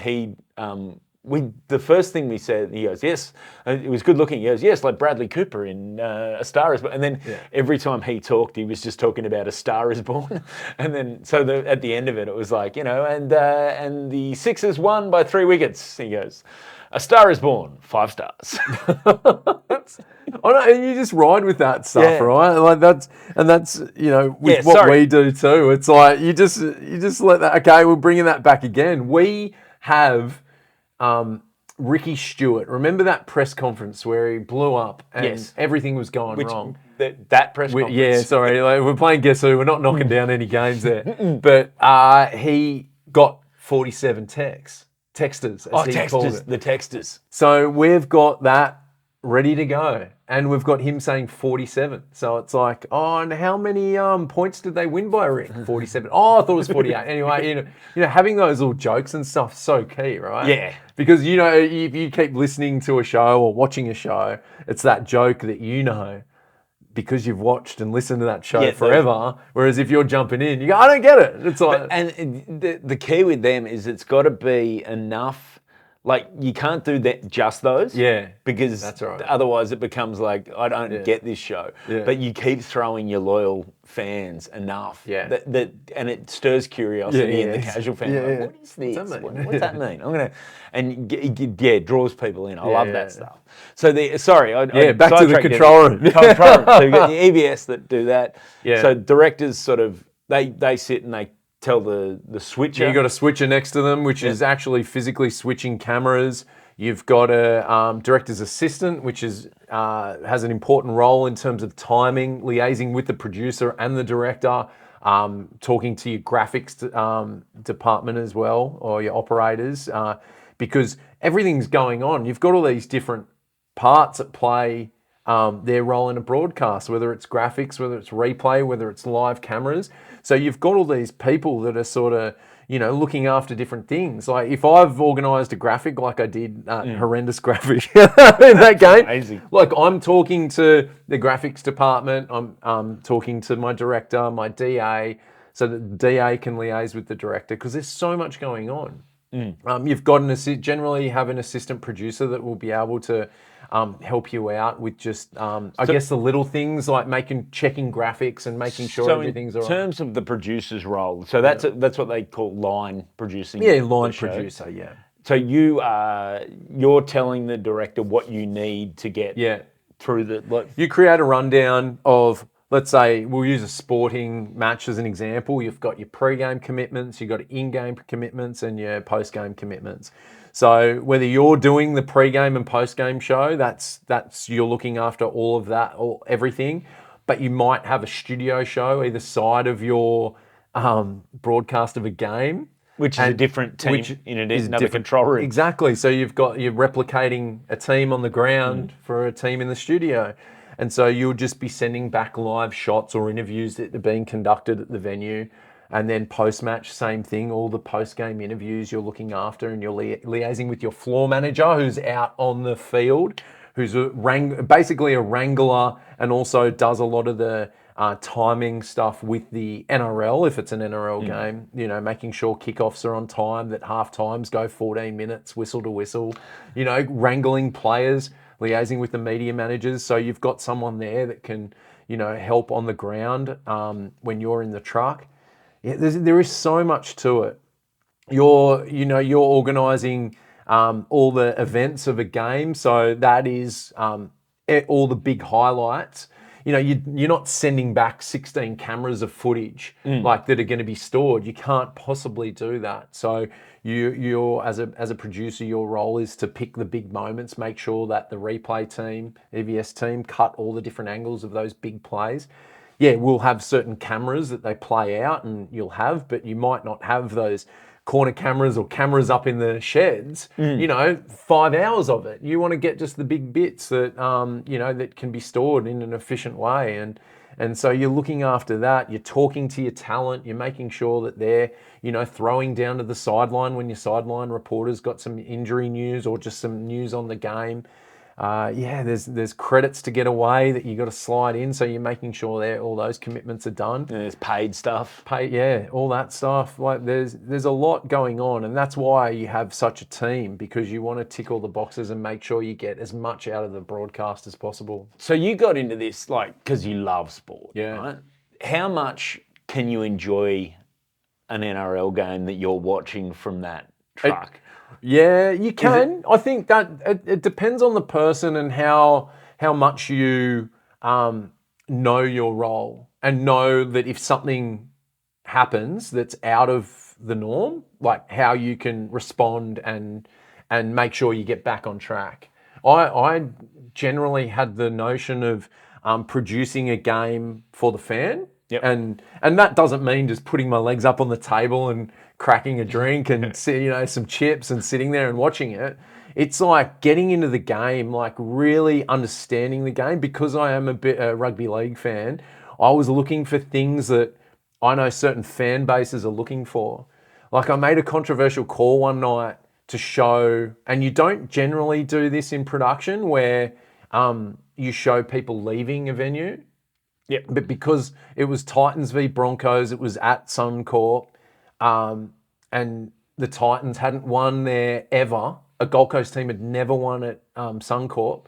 Speaker 3: the first thing we said, he goes, yes, it was good looking. He goes, yes, like Bradley Cooper in A Star Is Born. And then every time he talked, he was just talking about A Star Is Born. And then at the end of it, it was like, and the Sixers won by 3 wickets. He goes, A Star Is Born, 5 stars.
Speaker 2: And you just ride with that stuff, right? Like that's with what we do too. It's like you just let that. Okay, we're bringing that back again. We have Ricky Stewart. Remember that press conference where he blew up and everything was going wrong?
Speaker 3: That press conference.
Speaker 2: Yeah, sorry. Like, we're playing Guess Who. We're not knocking down any games there. But he got 47 texters, as he called it.
Speaker 3: The texters.
Speaker 2: So we've got that ready to go. And we've got him saying 47. So it's like, oh, and how many points did they win by, Rick? 47. Oh, I thought it was 48. Anyway, having those little jokes and stuff so key, right?
Speaker 3: Yeah.
Speaker 2: Because, if you keep listening to a show or watching a show, it's that joke that because you've watched and listened to that show forever. Whereas if you're jumping in, you go, I don't get it. It's like,
Speaker 3: and the key with them is it's got to be enough. Like, you can't do that just those.
Speaker 2: Yeah.
Speaker 3: Because
Speaker 2: that's right.
Speaker 3: Otherwise it becomes like, I don't get this show. Yeah. But you keep throwing your loyal fans enough.
Speaker 2: Yeah.
Speaker 3: And it stirs curiosity in the casual fan.
Speaker 2: Yeah,
Speaker 3: like, what is this? What's that mean? It draws people in. I love that stuff. So
Speaker 2: back to the control room.
Speaker 3: So you've got the EBS that do that.
Speaker 2: Yeah.
Speaker 3: So directors sort of, they sit and they tell the switcher.
Speaker 2: Yeah, you've got a switcher next to them, which is actually physically switching cameras. You've got a director's assistant, which has an important role in terms of timing, liaising with the producer and the director, talking to your graphics department as well, or your operators, because everything's going on. You've got all these different parts at play, their role in a broadcast, whether it's graphics, whether it's replay, whether it's live cameras. So you've got all these people that are sort of, looking after different things. Like if I've organised a graphic like I did, horrendous graphic in that game,
Speaker 3: amazing.
Speaker 2: Like I'm talking to the graphics department, I'm talking to my director, my DA, so that the DA can liaise with the director because there's so much going on. You've got generally have an assistant producer that will be able to help you out with just, I guess, the little things like checking graphics and making sure everything's all right.
Speaker 3: In terms of the producer's role, so that's what they call line producing.
Speaker 2: Yeah, line producer, yeah.
Speaker 3: So you're telling the director what you need to get through the...
Speaker 2: You create a rundown of, let's say, we'll use a sporting match as an example. You've got your pre-game commitments, you've got in-game commitments and your post-game commitments. So whether you're doing the pre-game and post-game show, that's you're looking after all of that, or everything. But you might have a studio show either side of your broadcast of a game.
Speaker 3: Which is a different team in another control room.
Speaker 2: Exactly. So you're replicating a team on the ground for a team in the studio. And so you'll just be sending back live shots or interviews that are being conducted at the venue. And then post-match, same thing. All the post-game interviews you're looking after, and you're liaising with your floor manager who's out on the field, who's basically a wrangler and also does a lot of the timing stuff with the NRL, if it's an NRL game, making sure kickoffs are on time, that half times go 14 minutes, whistle to whistle, wrangling players, liaising with the media managers. So you've got someone there that can, help on the ground when you're in the truck. Yeah, there is so much to it. You're organising all the events of a game, so that is all the big highlights. You're not sending back 16 cameras of footage like that are going to be stored. You can't possibly do that. So you're as a producer, your role is to pick the big moments, make sure that the replay team, EVS team, cut all the different angles of those big plays. Yeah, we'll have certain cameras that they play out and but you might not have those corner cameras or cameras up in the sheds, 5 hours of it. You want to get just the big bits that, that can be stored in an efficient way. And so you're looking after that. You're talking to your talent. You're making sure that they're, throwing down to the sideline when your sideline reporter's got some injury news or just some news on the game. There's credits to get away that you got to slide in, so you're making sure all those commitments are done.
Speaker 3: And there's paid stuff.
Speaker 2: All that stuff. Like there's a lot going on, and that's why you have such a team, because you want to tick all the boxes and make sure you get as much out of the broadcast as possible.
Speaker 3: So you got into this because you love sport,
Speaker 2: yeah.
Speaker 3: Right? How much can you enjoy an NRL game that you're watching from that truck?
Speaker 2: Yeah, you can. I think that it depends on the person and how much you know your role and know that if something happens that's out of the norm, like how you can respond and and make sure you get back on track. I generally had the notion of producing a game for the fan.
Speaker 3: Yep.
Speaker 2: And that doesn't mean just putting my legs up on the table and cracking a drink and some chips and sitting there and watching it. It's like getting into the game, like really understanding the game. Because I am a rugby league fan, I was looking for things that I know certain fan bases are looking for. Like I made a controversial call one night to show, and you don't generally do this in production, where you show people leaving a venue.
Speaker 3: Yeah.
Speaker 2: But because it was Titans v Broncos, it was at Suncorp, and the Titans hadn't won there ever. A Gold Coast team had never won at Suncorp.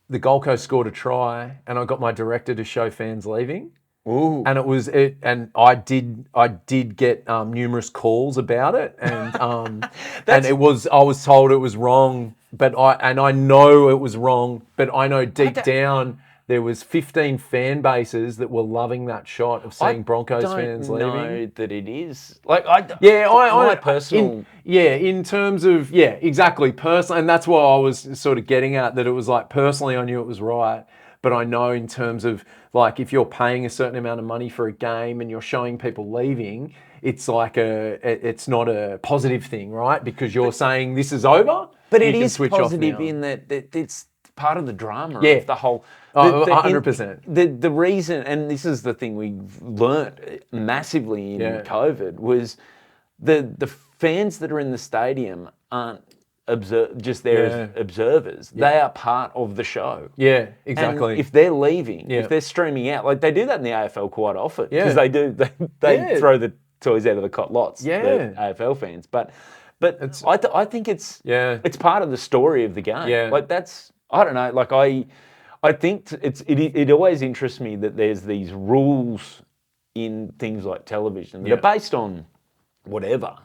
Speaker 2: The Gold Coast scored a try, and I got my director to show fans leaving.
Speaker 3: Ooh.
Speaker 2: And I did get numerous calls about it, and I was told it was wrong, but I know it was wrong, but I know deep down there was 15 fan bases that were loving that shot of seeing Broncos fans leaving.
Speaker 3: I don't know that it is.
Speaker 2: In terms of, exactly, personally, and that's what I was sort of getting at, that it was like, personally, I knew it was right, but I know in terms of, like, if you're paying a certain amount of money for a game and you're showing people leaving, it's like it's not a positive thing, right? Because you're saying this is over,
Speaker 3: but it is positive in that it's part of the drama of the whole.
Speaker 2: 100%.
Speaker 3: The reason, and this is the thing we've learnt massively in COVID, was the fans that are in the stadium aren't just there as observers. They are part of the show.
Speaker 2: Yeah, exactly.
Speaker 3: And if they're leaving, if they're streaming out, like they do that in the AFL quite often, because they throw the toys out of the cot lots. The AFL fans, but I think it's part of the story of the game.
Speaker 2: Yeah.
Speaker 3: Like I don't know. Like I think it always interests me that there's these rules in things like television that are based on whatever.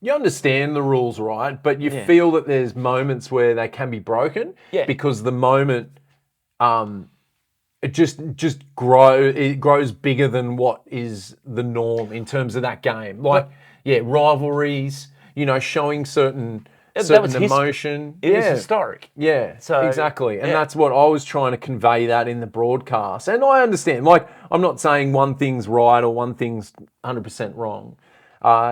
Speaker 2: You understand the rules, right? But you feel that there's moments where they can be broken because the moment it just grows bigger than what is the norm in terms of that game. Like rivalries, showing certain emotion.
Speaker 3: It was historic.
Speaker 2: Yeah, so exactly. And that's what I was trying to convey that in the broadcast. And I understand, like, I'm not saying one thing's right or one thing's 100% wrong.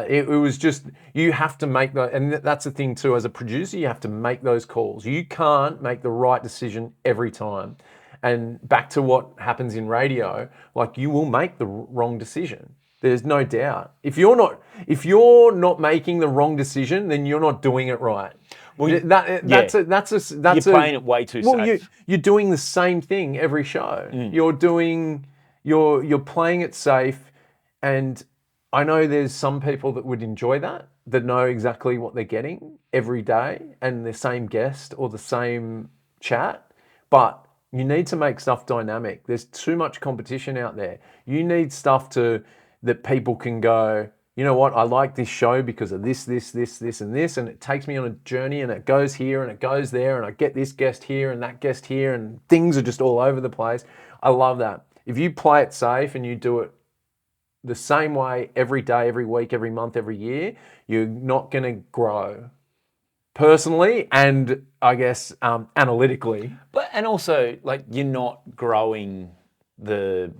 Speaker 2: It was just, you have to make that, and that's the thing too, as a producer, you have to make those calls. You can't make the right decision every time. And back to what happens in radio, like, you will make the wrong decision. There's no doubt. If you're not making the wrong decision, then you're not doing it right. Well, you're
Speaker 3: playing it way too safe.
Speaker 2: You're doing the same thing every show. You're playing it safe, and I know there's some people that would enjoy that know exactly what they're getting every day and the same guest or the same chat, but you need to make stuff dynamic. There's too much competition out there. You need stuff that people can go, you know what, I like this show because of this, and this, and it takes me on a journey, and it goes here and it goes there, and I get this guest here and that guest here, and things are just all over the place. I love that. If you play it safe and you do it the same way every day, every week, every month, every year, you're not going to grow personally and, I guess, analytically.
Speaker 3: And also, like, you're not growing the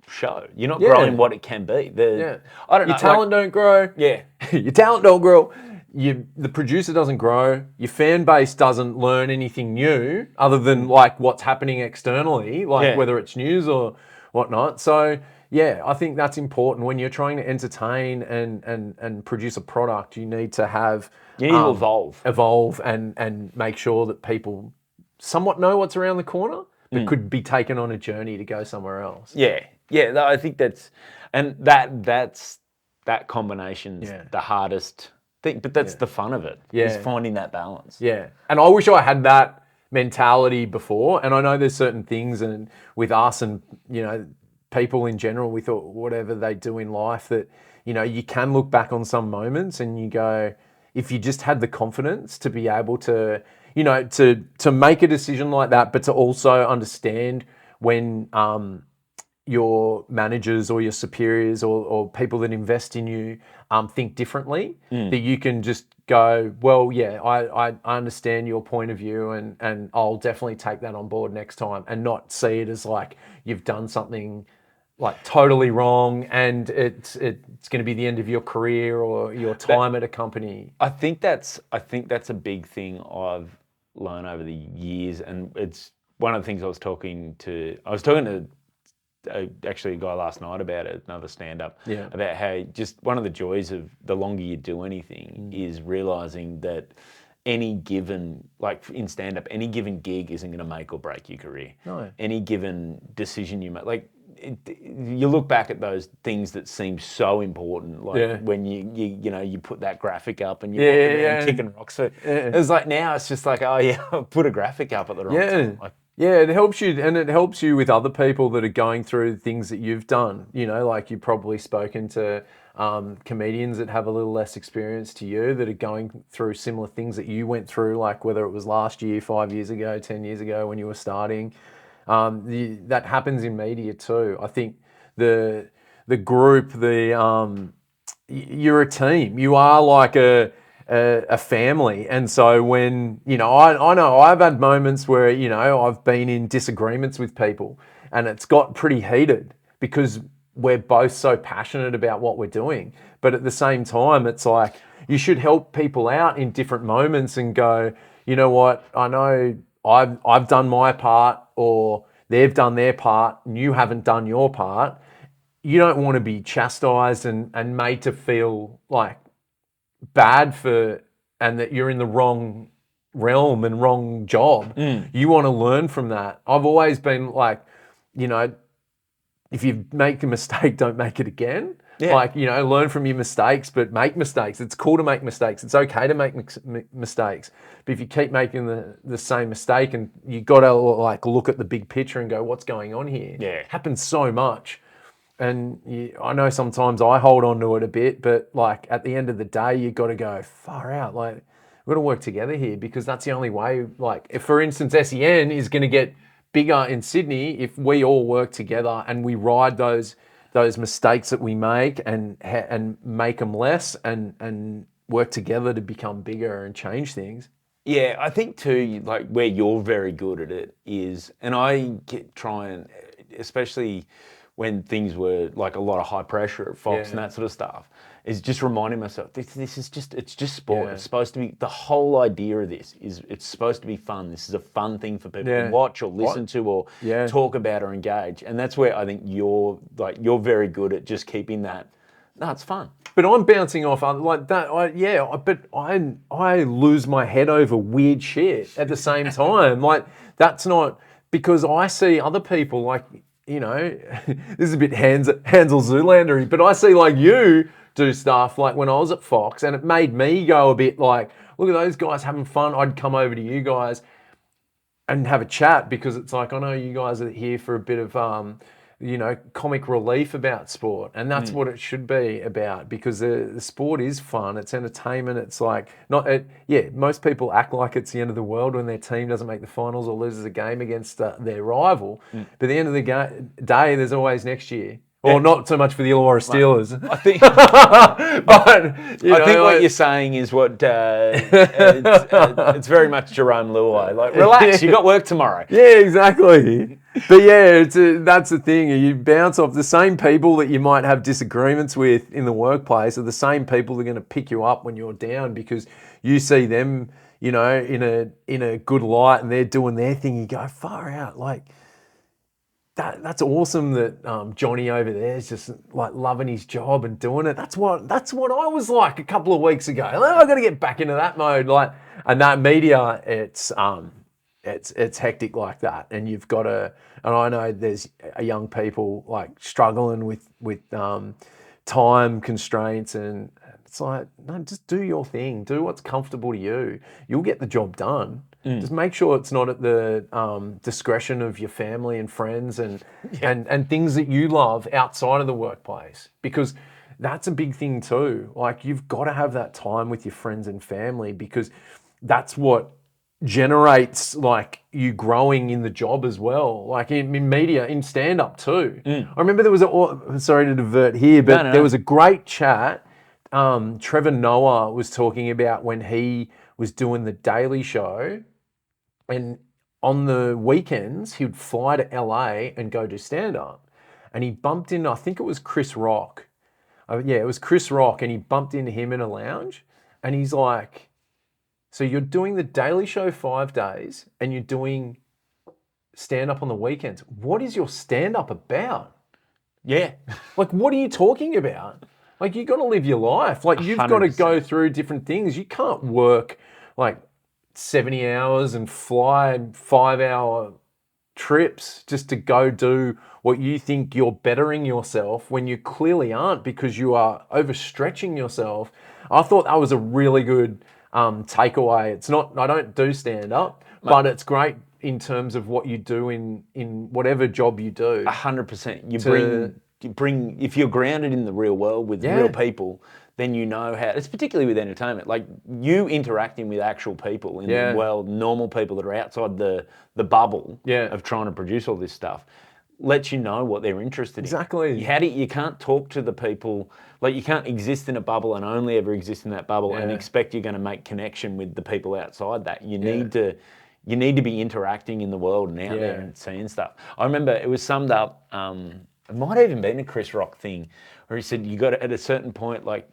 Speaker 3: show. You're not growing what it can be. I don't know.
Speaker 2: Your talent don't grow.
Speaker 3: Yeah.
Speaker 2: Your talent don't grow. The producer doesn't grow. Your fan base doesn't learn anything new other than, like, what's happening externally, like whether it's news or whatnot. So, I think that's important. When you're trying to entertain and produce a product, you need to have...
Speaker 3: You need to
Speaker 2: evolve and make sure that people somewhat know what's around the corner, but could be taken on a journey to go somewhere else.
Speaker 3: Yeah, I think that's that combination's the hardest thing, but that's the fun of it. Is finding that balance.
Speaker 2: Yeah, and I wish I had that mentality before. And I know there's certain things, and with us and people in general, we thought whatever they do in life, that you can look back on some moments and you go, if you just had the confidence to be able to, to make a decision like that, but to also understand when, your managers or your superiors or people that invest in you think differently, that you can just go, well, yeah, I understand your point of view, and I'll definitely take that on board next time, and not see it as like you've done something like totally wrong and it's going to be the end of your career or your time at a company.
Speaker 3: I think that's a big thing I've learned over the years, and it's one of the things I was talking to actually a guy last night about it, another stand-up, about how just one of the joys of the longer you do anything is realizing that any given, like in stand-up, any given gig isn't going to make or break your career.
Speaker 2: No.
Speaker 3: Any given decision you make, like you look back at those things that seem so important, like when you put that graphic up and you're walking around kicking rocks. So it's like now it's just like, oh yeah, I'll put a graphic up at the wrong time. Like,
Speaker 2: yeah, it helps you, and it helps you with other people that are going through things that you've done. You know, like you've probably spoken to comedians that have a little less experience to you that are going through similar things that you went through, like whether it was last year, 5 years ago, 10 years ago when you were starting. That happens in media too. I think the group, you're a team. You are like a family, and so when I know I've had moments where I've been in disagreements with people, and it's got pretty heated because we're both so passionate about what we're doing. But at the same time, it's like you should help people out in different moments and go, you know what, I know I've done my part, or they've done their part, and you haven't done your part. You don't want to be chastised and made to feel like bad and that you're in the wrong realm and wrong job. You want to learn from that. I've always been like, if you make a mistake, don't make it again.
Speaker 3: Yeah.
Speaker 2: Like, learn from your mistakes, but make mistakes. It's cool to make mistakes. It's okay to make mistakes. But if you keep making the same mistake, and you got to like look at the big picture and go, what's going on here?
Speaker 3: Yeah.
Speaker 2: It happens so much. And I know sometimes I hold on to it a bit, but like at the end of the day, you got to go far out. Like we've got to work together here, because that's the only way. Like if, for instance, SEN is going to get bigger in Sydney if we all work together and we ride those mistakes that we make and make them less and work together to become bigger and change things.
Speaker 3: Yeah, I think too, like where you're very good at it is, and I try and, especially when things were like a lot of high pressure at Fox and that sort of stuff, is just reminding myself, this is just, it's just sport.
Speaker 2: Yeah.
Speaker 3: It's supposed to be, the whole idea of this is it's supposed to be fun. This is a fun thing for people to watch or listen to or talk about or engage. And that's where I think you're very good at just keeping that, no, it's fun.
Speaker 2: But I'm bouncing off like that. But I lose my head over weird shit at the same time. Like that's not, because I see other people like, this is a bit Hansel Zoolander-y, but I see like you do stuff like when I was at Fox, and it made me go a bit like, look at those guys having fun. I'd come over to you guys and have a chat, because it's like, I know you guys are here for a bit of comic relief about sport, and that's what it should be about, because the sport is fun, it's entertainment, it's like most people act like it's the end of the world when their team doesn't make the finals or loses a game against their rival, but at the end of the day there's always next year. Or not so much for the Illawarra Steelers.
Speaker 3: I think,
Speaker 2: but
Speaker 3: what you're saying is what it's very much Jerome Luai. Like, relax, you got work tomorrow.
Speaker 2: Yeah, exactly. But yeah, that's the thing. You bounce off the same people that you might have disagreements with in the workplace are the same people that are going to pick you up when you're down, because you see them, in a good light, and they're doing their thing. You go, far out, like. That's awesome that Johnny over there is just like loving his job and doing it. That's what I was like a couple of weeks ago. I've got to get back into that mode. Like, and that media, it's hectic like that, and you've got to. And I know there's young people like struggling with time constraints, and it's like, no, just do your thing. Do what's comfortable to you. You'll get the job done. Just make sure it's not at the discretion of your family and friends and things that you love outside of the workplace, because that's a big thing too. Like, you've got to have that time with your friends and family, because that's what generates like you growing in the job as well, like in media, in stand-up too. I remember there was sorry to divert here, but there was a great chat. Trevor Noah was talking about when he was doing the Daily Show, and on the weekends he would fly to LA and go do stand-up, and he bumped in, I think it was Chris Rock. Yeah, it was Chris Rock, and he bumped into him in a lounge, and he's like, so you're doing the Daily Show 5 days and you're doing stand-up on the weekends. What is your stand-up about?
Speaker 3: Yeah.
Speaker 2: Like, what are you talking about? Like, you got to live your life. Like, you've got to go
Speaker 3: 100%.
Speaker 2: through different things. You can't work like 70 hours and fly 5-hour trips just to go do what you think you're bettering yourself when you clearly aren't, because you are overstretching yourself. I thought that was a really good takeaway. It's not, I don't do stand up, but it's great in terms of what you do in whatever job you do.
Speaker 3: 100%. You bring if you're grounded in the real world with real people, then you know how. It's particularly with entertainment, like you interacting with actual people in the world, normal people that are outside the bubble of trying to produce all this stuff, lets you know what they're interested in.
Speaker 2: Exactly.
Speaker 3: You can't talk to the people, like you can't exist in a bubble and only ever exist in that bubble and expect you're going to make connection with the people outside that. You need to be interacting in the world and out there and seeing stuff. I remember it was summed up. It might have even been a Chris Rock thing, where he said you got to, at a certain point, like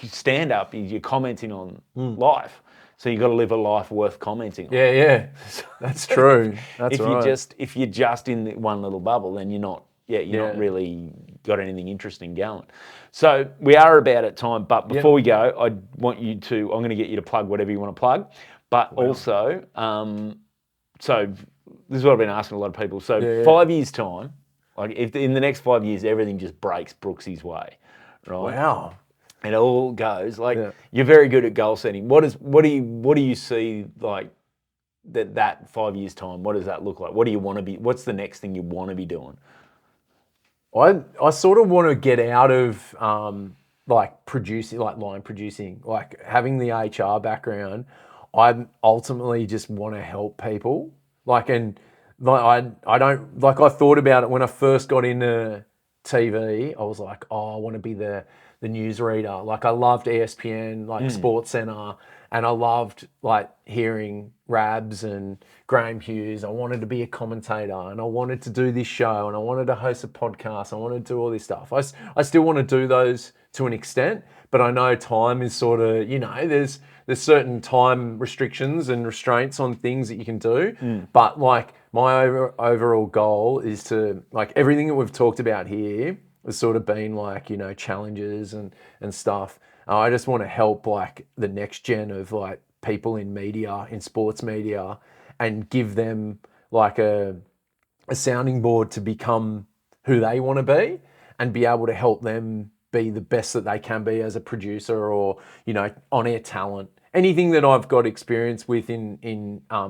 Speaker 3: stand up, you're commenting on life. So you got to live a life worth commenting on.
Speaker 2: Yeah, that's true. That's right.
Speaker 3: If you're just in one little bubble, then you're not not really got anything interesting going. So we are about at time, but before we go, I'm going to get you to plug whatever you want to plug, but also, so this is what I've been asking a lot of people. So 5 years time, like if in the next 5 years everything just breaks Brookes' way, right?
Speaker 2: Wow.
Speaker 3: It all goes like you're very good at goal setting. What do you see like that 5 years time? What does that look like? What do you want to be? What's the next thing you want to be doing?
Speaker 2: I sort of want to get out of like producing, like line producing, like having the HR background. I ultimately just want to help people. Like, and like I don't, like I thought about it when I first got into TV. I was like, oh, I want to be the newsreader. Like I loved ESPN, like Sports Center, and I loved like hearing Rabs and Graham Hughes. I wanted to be a commentator, and I wanted to do this show, and I wanted to host a podcast. I wanted to do all this stuff. I still want to do those to an extent, but I know time is sort of, there's certain time restrictions and restraints on things that you can do. But like my overall goal is to, like, everything that we've talked about here has sort of been like, challenges and stuff. I just want to help like the next gen of like people in media, in sports media, and give them like a sounding board to become who they want to be, and be able to help them be the best that they can be as a producer or, on-air talent. Anything that I've got experience with in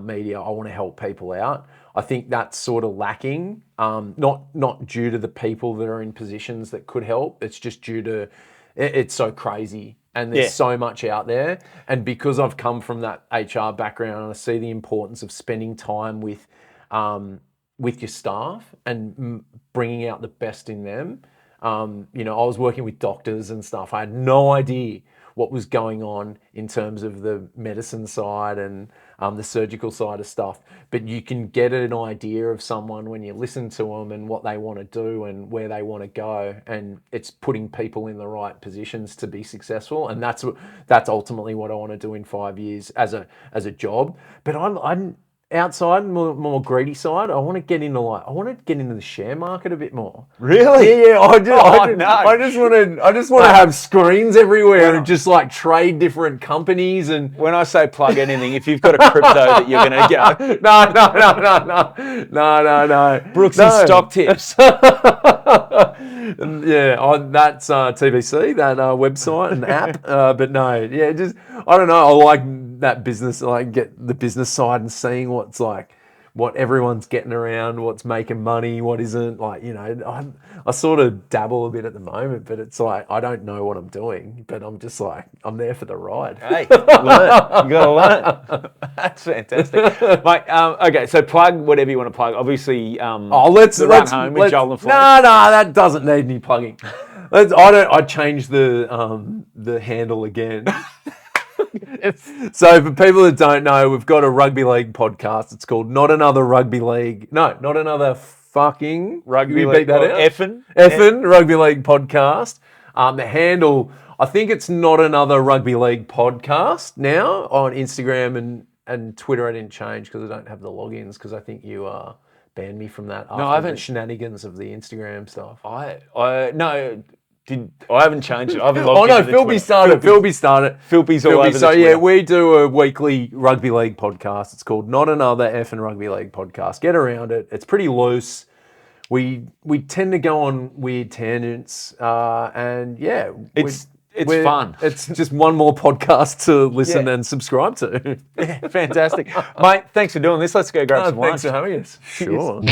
Speaker 2: media, I want to help people out. I think that's sort of lacking, not due to the people that are in positions that could help. It's just due to it's so crazy and there's so much out there. And because I've come from that HR background, and I see the importance of spending time with your staff and bringing out the best in them. I was working with doctors and stuff. I had no idea what was going on in terms of the medicine side and the surgical side of stuff. But you can get an idea of someone when you listen to them and what they want to do and where they want to go. And it's putting people in the right positions to be successful. And that's ultimately what I want to do in 5 years as a job. But I'm outside, more greedy side. I want to get into the share market a bit more.
Speaker 3: Really?
Speaker 2: Yeah. I just want to have screens everywhere and just like trade different companies. And
Speaker 3: when I say plug anything, if you've got a crypto that you're going to go,
Speaker 2: no.
Speaker 3: Brookes' stock tips.
Speaker 2: That's TVC, that website and app. But no, just I don't know. I like that business, like get the business side and seeing what's like what everyone's getting around, what's making money, what isn't. Like, you know, I sort of dabble a bit at the moment, but it's like I don't know what I'm doing, but I'm just like I'm there for the ride.
Speaker 3: Hey, learn. You got to learn. That's fantastic, mate. Okay, so plug whatever you want to plug. Obviously,
Speaker 2: let's
Speaker 3: home with Joel and Floyd.
Speaker 2: No, that doesn't need any plugging. I changed the handle again. So for people that don't know, we've got a rugby league podcast. It's called Not Another Rugby League. No, Not Another Fucking
Speaker 3: Rugby League.
Speaker 2: Effin Rugby League podcast. The handle, I think it's Not Another Rugby League podcast now on Instagram and Twitter. I didn't change because I don't have the logins because I think you banned me from that after the shenanigans of the Instagram stuff.
Speaker 3: I haven't changed it. I haven't logged into
Speaker 2: Philby started.
Speaker 3: Philby's all over the
Speaker 2: So
Speaker 3: Twitter.
Speaker 2: yeah, we do a weekly rugby league podcast. It's called Not Another Effin' Rugby League podcast. Get around it. It's pretty loose. We tend to go on weird tangents, and yeah,
Speaker 3: it's fun.
Speaker 2: It's just one more podcast to listen and subscribe to.
Speaker 3: Yeah, fantastic, mate. Thanks for doing this. Let's go grab some lunch.
Speaker 2: Thanks for having us. Sure.